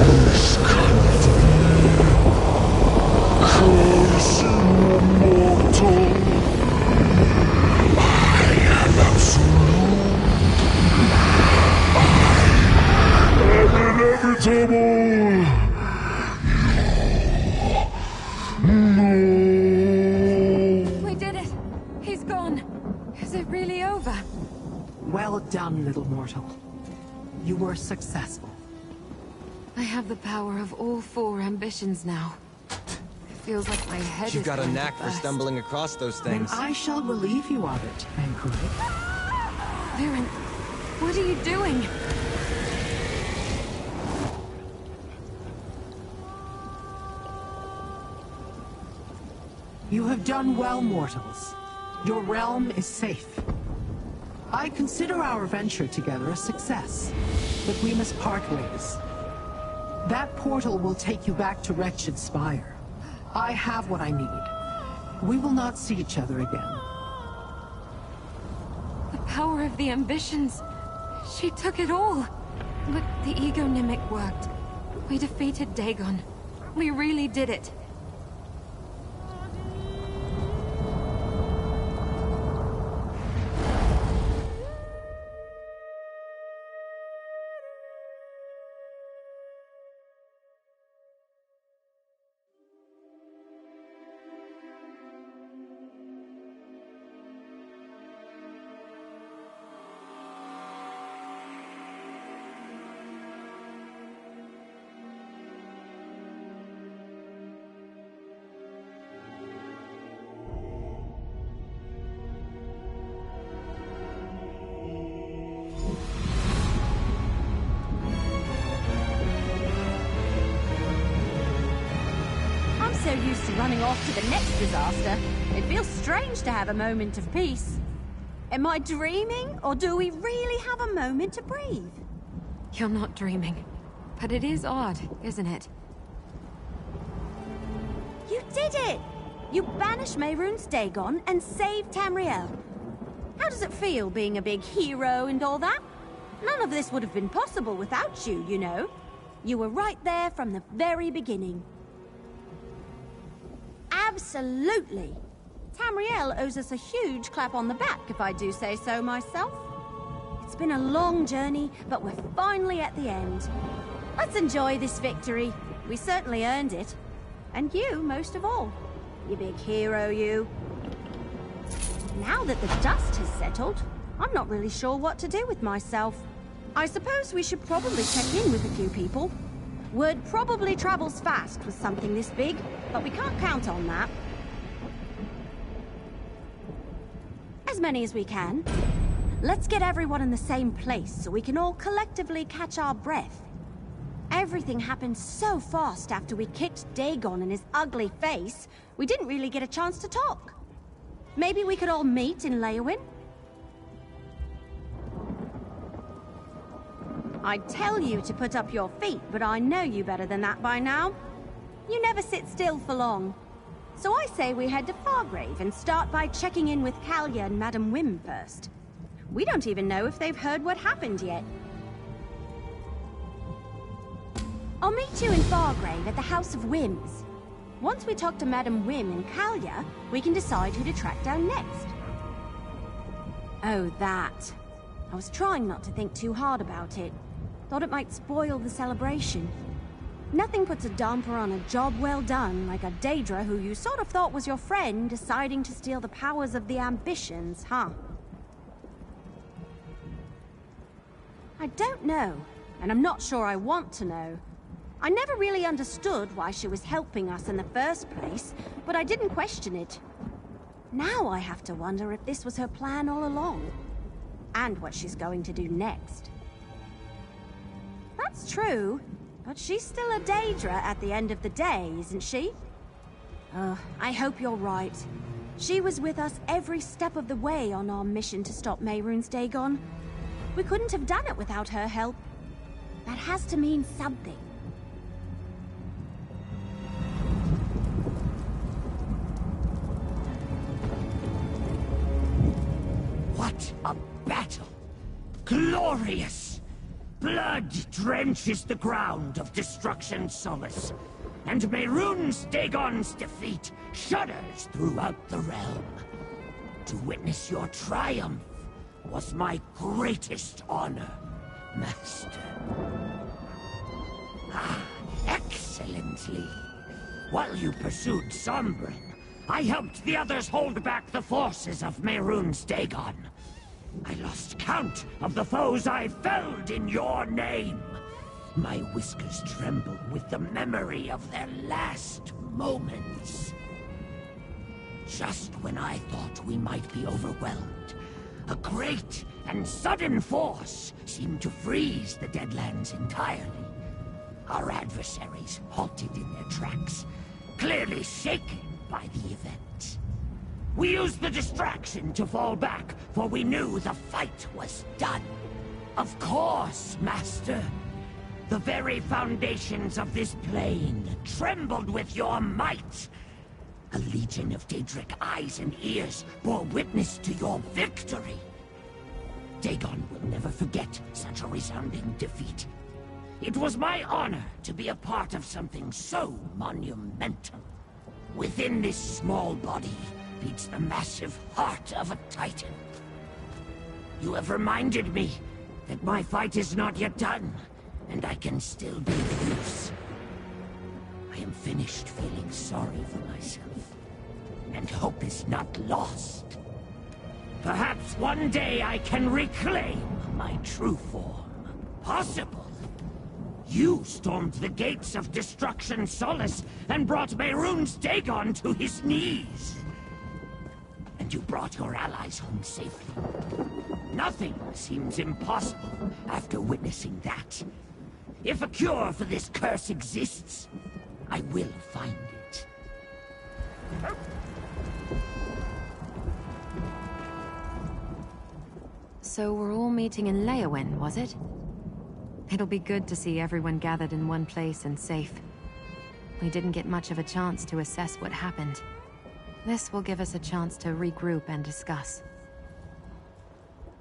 This cannot be. Curse you, mortal. I am absolute. I am inevitable. No. We did it! He's gone! Is it really over? Well done, little mortal. You were successful. I have the power of all 4 ambitions now. It feels like my head You've is got a going to knack for burst. stumbling across those Then things. I shall relieve you of it, Anchorite. Viren, what are you doing? You have done well, mortals. Your realm is safe. I consider our venture together a success, but we must part ways. That portal will take you back to Wretched Spire. I have what I need. We will not see each other again. The power of the ambitions. She took it all. But the ego mimic worked. We defeated Dagon. We really did it. used to running off to the next disaster, it feels strange to have a moment of peace. Am I dreaming, or do we really have a moment to breathe? You're not dreaming. But it is odd, isn't it? You did it! You banished Mehrunes Dagon and saved Tamriel. How does it feel being a big hero and all that? None of this would have been possible without you, you know. You were right there from the very beginning. Absolutely. Tamriel owes us a huge clap on the back, if I do say so myself. It's been a long journey, but we're finally at the end. Let's enjoy this victory. We certainly earned it. And you, most of all. You big hero, you. Now that the dust has settled, I'm not really sure what to do with myself. I suppose we should probably check in with a few people. Word probably travels fast with something this big, but we can't count on that. As many as we can. Let's get everyone in the same place so we can all collectively catch our breath. Everything happened so fast after we kicked Dagon in his ugly face, we didn't really get a chance to talk. Maybe we could all meet in Leowyn? I'd tell you to put up your feet, but I know you better than that by now. You never sit still for long. So I say we head to Fargrave and start by checking in with Kalia and Madam Wim first. We don't even know if they've heard what happened yet. I'll meet you in Fargrave at the House of Wims. Once we talk to Madam Wim and Kalia, we can decide who to track down next. Oh, that. I was trying not to think too hard about it. Thought it might spoil the celebration. Nothing puts a damper on a job well done like a Daedra who you sort of thought was your friend deciding to steal the powers of the ambitions, huh? I don't know, and I'm not sure I want to know. I never really understood why she was helping us in the first place, but I didn't question it. Now I have to wonder if this was her plan all along, and what she's going to do next. That's true, but she's still a Daedra at the end of the day, isn't she? I hope you're right. She was with us every step of the way on our mission to stop Mehrunes Dagon. We couldn't have done it without her help. That has to mean something. What a battle! Glorious! Blood drenches the ground of Destruction Solace, and Mehrunes Dagon's defeat shudders throughout the realm. To witness your triumph was my greatest honor, Master. Ah, excellently. While you pursued Sombren, I helped the others hold back the forces of Mehrunes Dagon. I lost count of the foes I felled in your name. My whiskers tremble with the memory of their last moments. Just when I thought we might be overwhelmed, a great and sudden force seemed to freeze the Deadlands entirely. Our adversaries halted in their tracks, clearly shaken by the event. We used the distraction to fall back, for we knew the fight was done. Of course, Master. The very foundations of this plane trembled with your might. A legion of Daedric eyes and ears bore witness to your victory. Dagon will never forget such a resounding defeat. It was my honor to be a part of something so monumental. Within this small body beats the massive heart of a Titan. You have reminded me that my fight is not yet done, and I can still be of use. I am finished feeling sorry for myself, and hope is not lost. Perhaps one day I can reclaim my true form. Possible. You stormed the gates of Destruction Solace and brought Mehrunes Dagon to his knees. And you brought your allies home safely. Nothing seems impossible after witnessing that. If a cure for this curse exists, I will find it. So we're all meeting in Leyawen, was it? It'll be good to see everyone gathered in one place and safe. We didn't get much of a chance to assess what happened. This will give us a chance to regroup and discuss.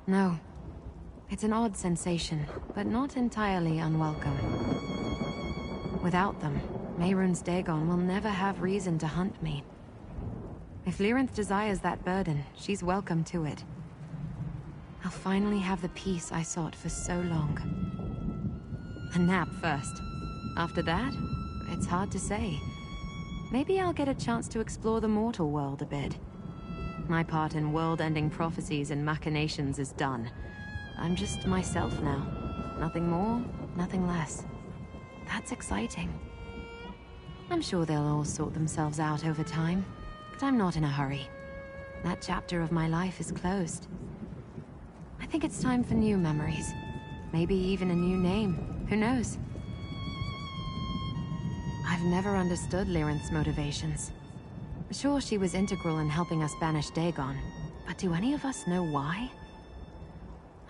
No. It's an odd sensation, but not entirely unwelcome. Without them, Mehrunes Dagon will never have reason to hunt me. If Lyrinth desires that burden, she's welcome to it. I'll finally have the peace I sought for so long. A nap first. After that, it's hard to say. Maybe I'll get a chance to explore the mortal world a bit. My part in world-ending prophecies and machinations is done. I'm just myself now. Nothing more, nothing less. That's exciting. I'm sure they'll all sort themselves out over time, but I'm not in a hurry. That chapter of my life is closed. I think it's time for new memories. Maybe even a new name. Who knows? I've never understood Lyrinth's motivations. Sure, she was integral in helping us banish Dagon, but do any of us know why?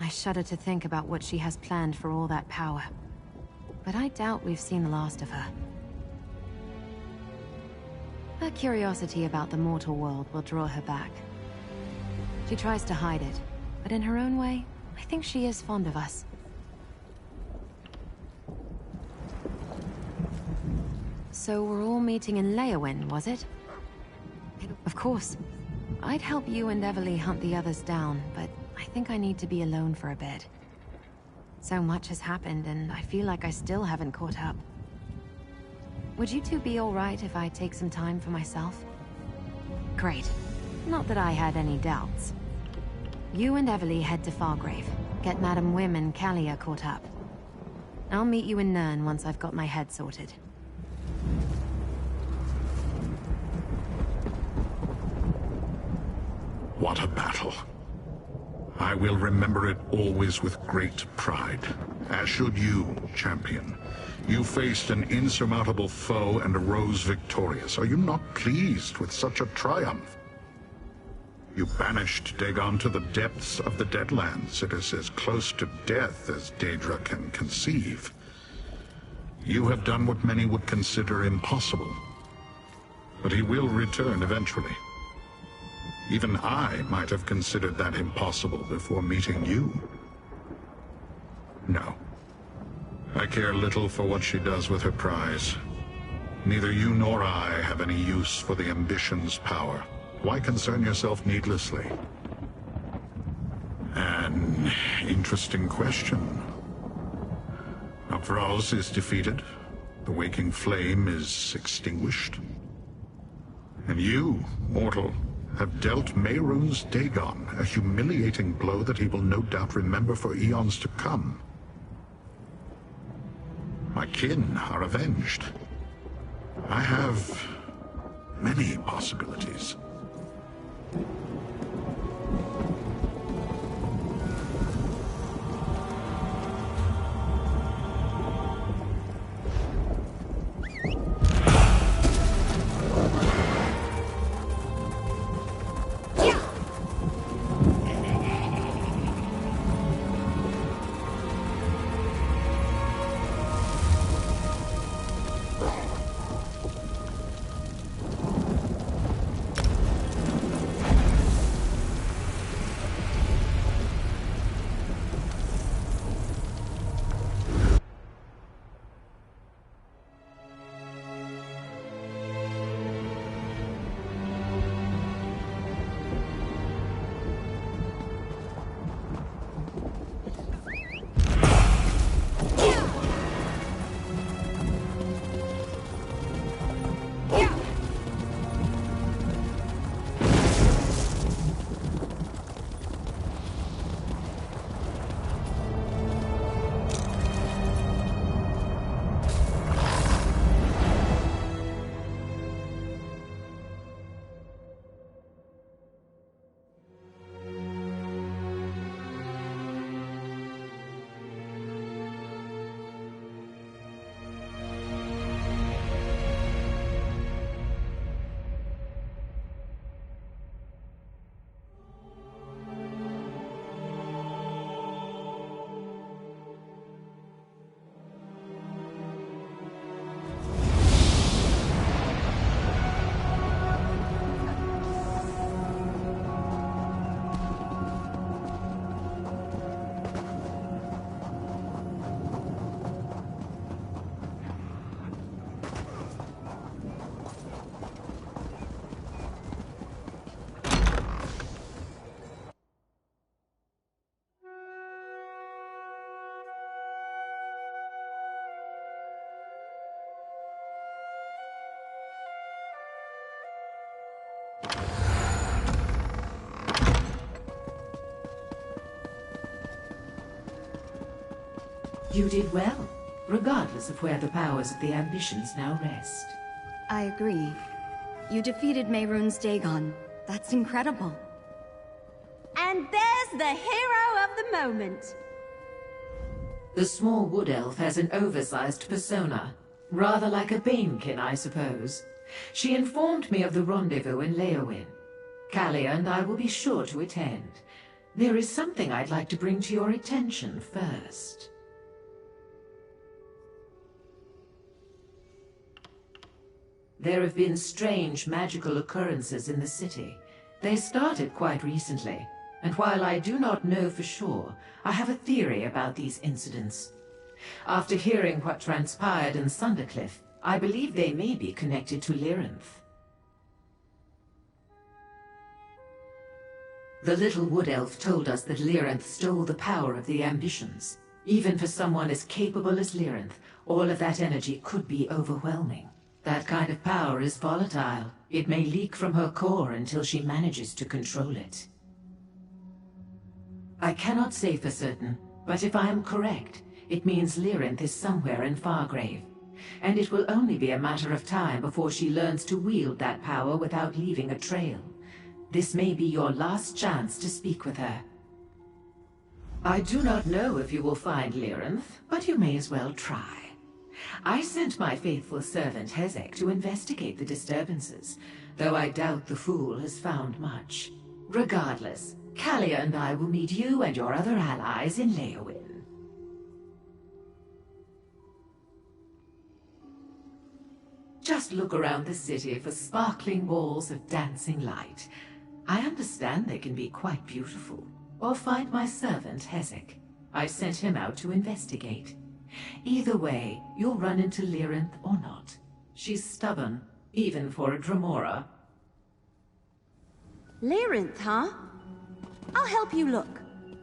I shudder to think about what she has planned for all that power. But I doubt we've seen the last of her. Her curiosity about the mortal world will draw her back. She tries to hide it, but in her own way, I think she is fond of us. So we're all meeting in Leyawen, was it? Of course. I'd help you and Everly hunt the others down, but I think I need to be alone for a bit. So much has happened, and I feel like I still haven't caught up. Would you two be alright if I take some time for myself? Great. Not that I had any doubts. You and Everly head to Fargrave. Get Madam Wim and Kalia caught up. I'll meet you in Nirn once I've got my head sorted. What a battle. I will remember it always with great pride. As should you, champion. You faced an insurmountable foe and arose victorious. Are you not pleased with such a triumph? You banished Dagon to the depths of the Deadlands. It is as close to death as Daedra can conceive. You have done what many would consider impossible. But he will return eventually. Even I might have considered that impossible before meeting you. No. I care little for what she does with her prize. Neither you nor I have any use for the ambition's power. Why concern yourself needlessly? An interesting question. Nakvros is defeated. The waking flame is extinguished. And you, mortal, have dealt Mehrunes Dagon a humiliating blow that he will no doubt remember for eons to come. My kin are avenged. I have many possibilities. You did well, regardless of where the powers of the ambitions now rest. I agree. You defeated Mehrunes Dagon. That's incredible. And there's the hero of the moment. The small wood elf has an oversized persona, rather like a Banekin, I suppose. She informed me of the rendezvous in Leowin. Kalia and I will be sure to attend. There is something I'd like to bring to your attention first. There have been strange magical occurrences in the city. They started quite recently, and while I do not know for sure, I have a theory about these incidents. After hearing what transpired in Sundercliff, I believe they may be connected to Lyrinth. The little wood elf told us that Lyrinth stole the power of the ambitions. Even for someone as capable as Lyrinth, all of that energy could be overwhelming. That kind of power is volatile. It may leak from her core until she manages to control it. I cannot say for certain, but if I am correct, it means Lyrinth is somewhere in Fargrave. And it will only be a matter of time before she learns to wield that power without leaving a trail. This may be your last chance to speak with her. I do not know if you will find Lyrinth, but you may as well try. I sent my faithful servant Hezek to investigate the disturbances, though I doubt the fool has found much. Regardless, Kalia and I will meet you and your other allies in Leowin. Just look around the city for sparkling balls of dancing light. I understand they can be quite beautiful. Or find my servant Hezek. I sent him out to investigate. Either way, you'll run into Lyrinth or not. She's stubborn, even for a Dremora. Lyrinth, huh? I'll help you look.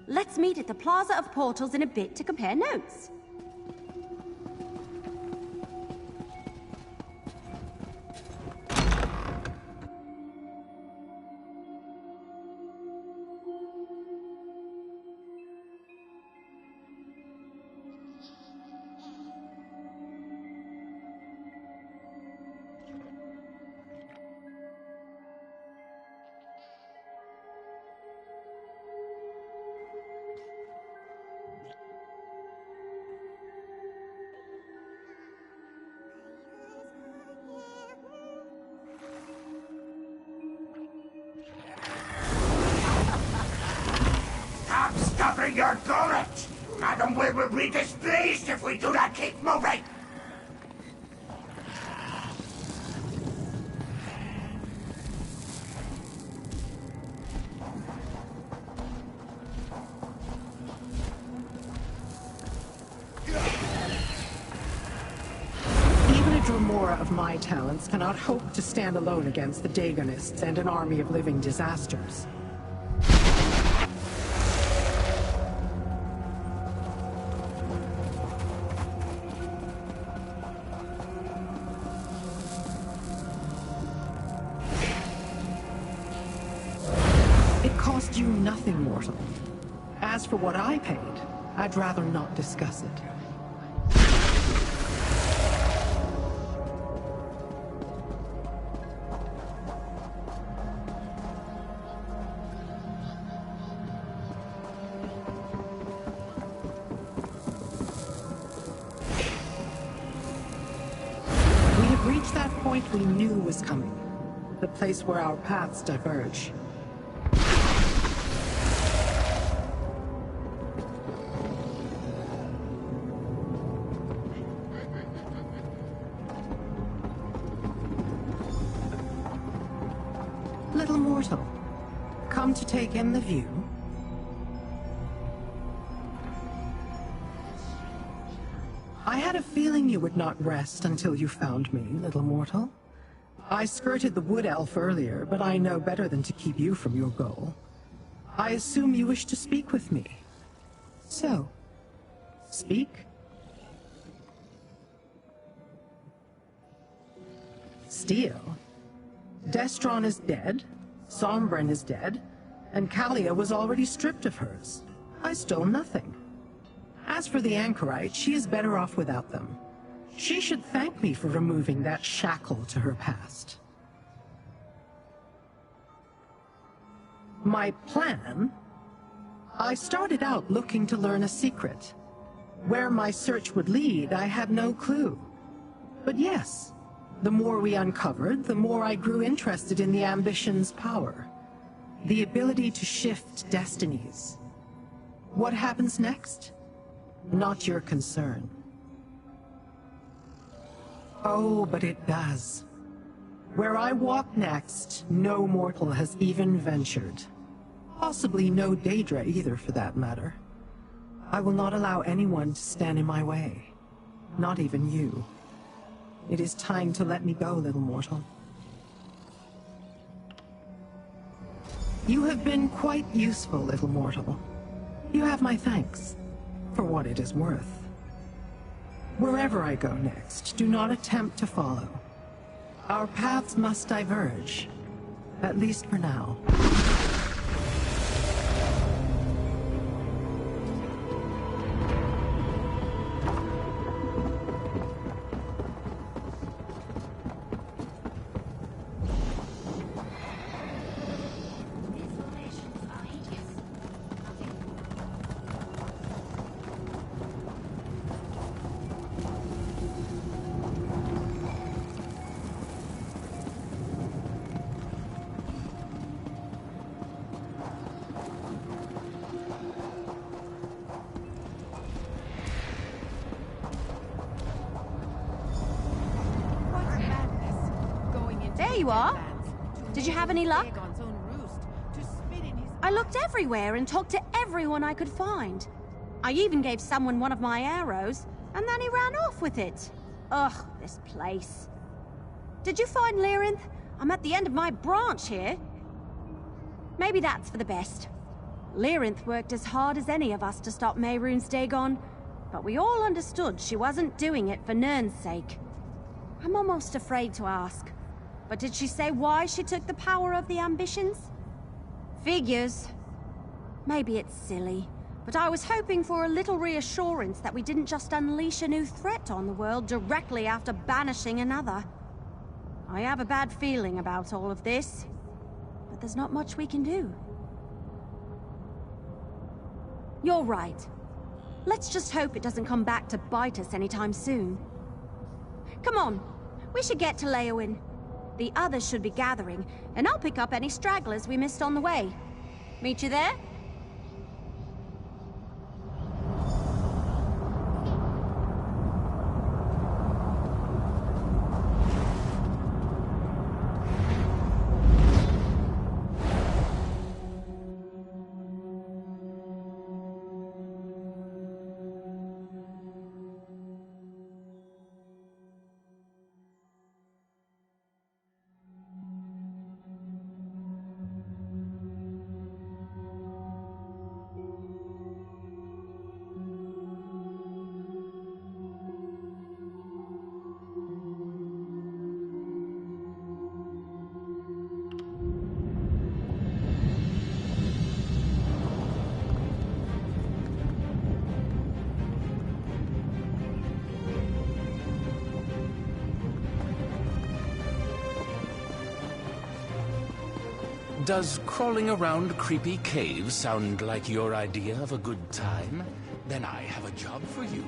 Let's meet at the Plaza of Portals in a bit to compare notes. Stop your gullet! Madam will be displeased if we do not keep moving! Even a Dremora of my talents cannot hope to stand alone against the Dagonists and an army of living disasters. It cost you nothing, mortal. As for what I paid, I'd rather not discuss it. We have reached that point we knew was coming. The place where our paths diverge. Little mortal, come to take in the view? I had a feeling you would not rest until you found me, little mortal. I skirted the wood elf earlier, but I know better than to keep you from your goal. I assume you wish to speak with me. So, speak. Steal? Destron is dead, Sombren is dead, and Kalia was already stripped of hers. I stole nothing. As for the anchorite, she is better off without them. She should thank me for removing that shackle to her past. My plan? I started out looking to learn a secret. Where my search would lead, I had no clue. But yes, the more we uncovered, the more I grew interested in the ambition's power. The ability to shift destinies. What happens next? Not your concern. Oh, but it does. Where I walk next, no mortal has even ventured. Possibly no Daedra either, for that matter. I will not allow anyone to stand in my way. Not even you. It is time to let me go, little mortal. You have been quite useful, little mortal. You have my thanks, for what it is worth. Wherever I go next, do not attempt to follow. Our paths must diverge, at least for now. There you are. Did you have any luck? I looked everywhere and talked to everyone I could find. I even gave someone one of my arrows, and then he ran off with it. Ugh, this place. Did you find Lyrinth? I'm at the end of my branch here. Maybe that's for the best. Lyrinth worked as hard as any of us to stop Mehrunes Dagon, but we all understood she wasn't doing it for Nirn's sake. I'm almost afraid to ask. But did she say why she took the power of the ambitions? Figures. Maybe it's silly, but I was hoping for a little reassurance that we didn't just unleash a new threat on the world directly after banishing another. I have a bad feeling about all of this, but there's not much we can do. You're right. Let's just hope it doesn't come back to bite us anytime soon. Come on, we should get to Leowin. The others should be gathering, and I'll pick up any stragglers we missed on the way. Meet you there? Does crawling around creepy caves sound like your idea of a good time? Then I have a job for you.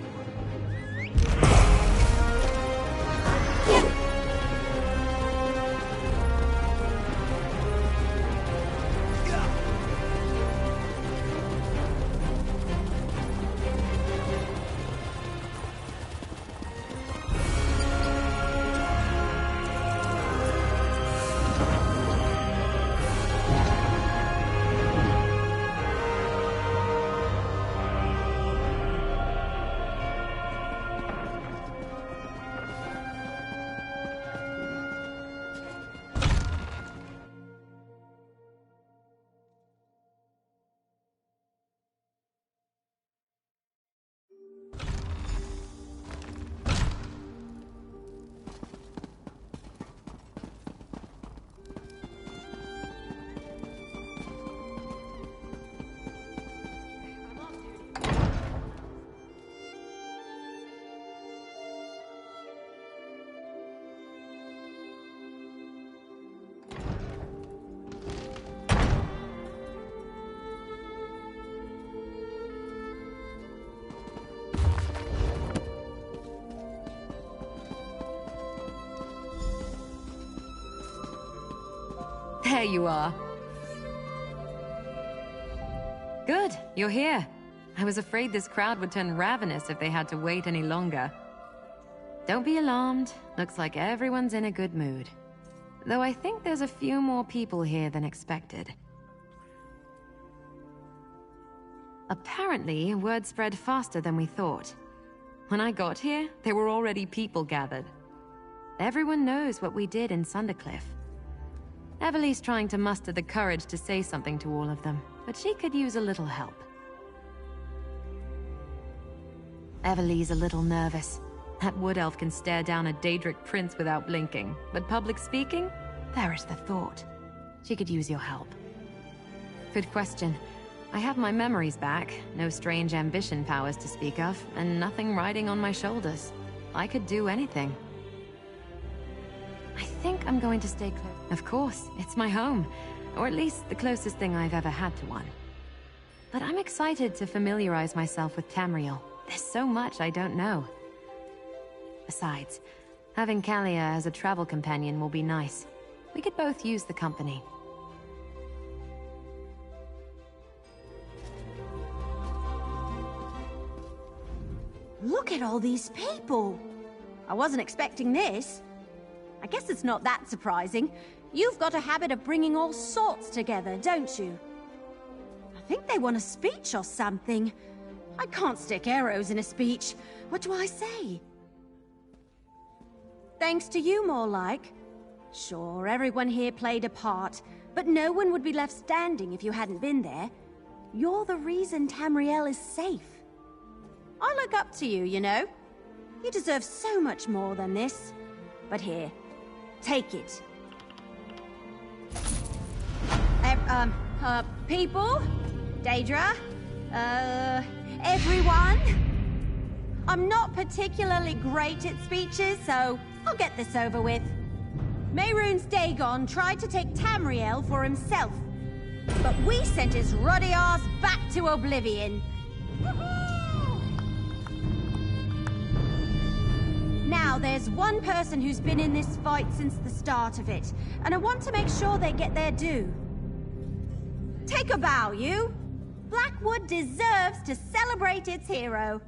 There you are. Good, you're here. I was afraid this crowd would turn ravenous if they had to wait any longer. Don't be alarmed. Looks like everyone's in a good mood. Though I think there's a few more people here than expected. Apparently, word spread faster than we thought. When I got here, there were already people gathered. Everyone knows what we did in Sundercliff. Everly's trying to muster the courage to say something to all of them, but she could use a little help. Everly's a little nervous. That wood elf can stare down a Daedric prince without blinking, but public speaking? There is the thought. She could use your help. Good question. I have my memories back, no strange ambition powers to speak of, and nothing riding on my shoulders. I could do anything. I think I'm going to stay close. Of course, it's my home, or at least the closest thing I've ever had to one. But I'm excited to familiarize myself with Tamriel. There's so much I don't know. Besides, having Kalia as a travel companion will be nice. We could both use the company. Look at all these people! I wasn't expecting this. I guess it's not that surprising. You've got a habit of bringing all sorts together, don't you? I think they want a speech or something. I can't stick arrows in a speech. What do I say? Thanks to you, more like. Sure, everyone here played a part, but no one would be left standing if you hadn't been there. You're the reason Tamriel is safe. I look up to you, you know. You deserve so much more than this. But here, take it. People? Daedra? Everyone? I'm not particularly great at speeches, so I'll get this over with. Mehrunes Dagon tried to take Tamriel for himself, but we sent his ruddy arse back to oblivion. Now, there's one person who's been in this fight since the start of it, and I want to make sure they get their due. Take a bow, you! Blackwood deserves to celebrate its hero.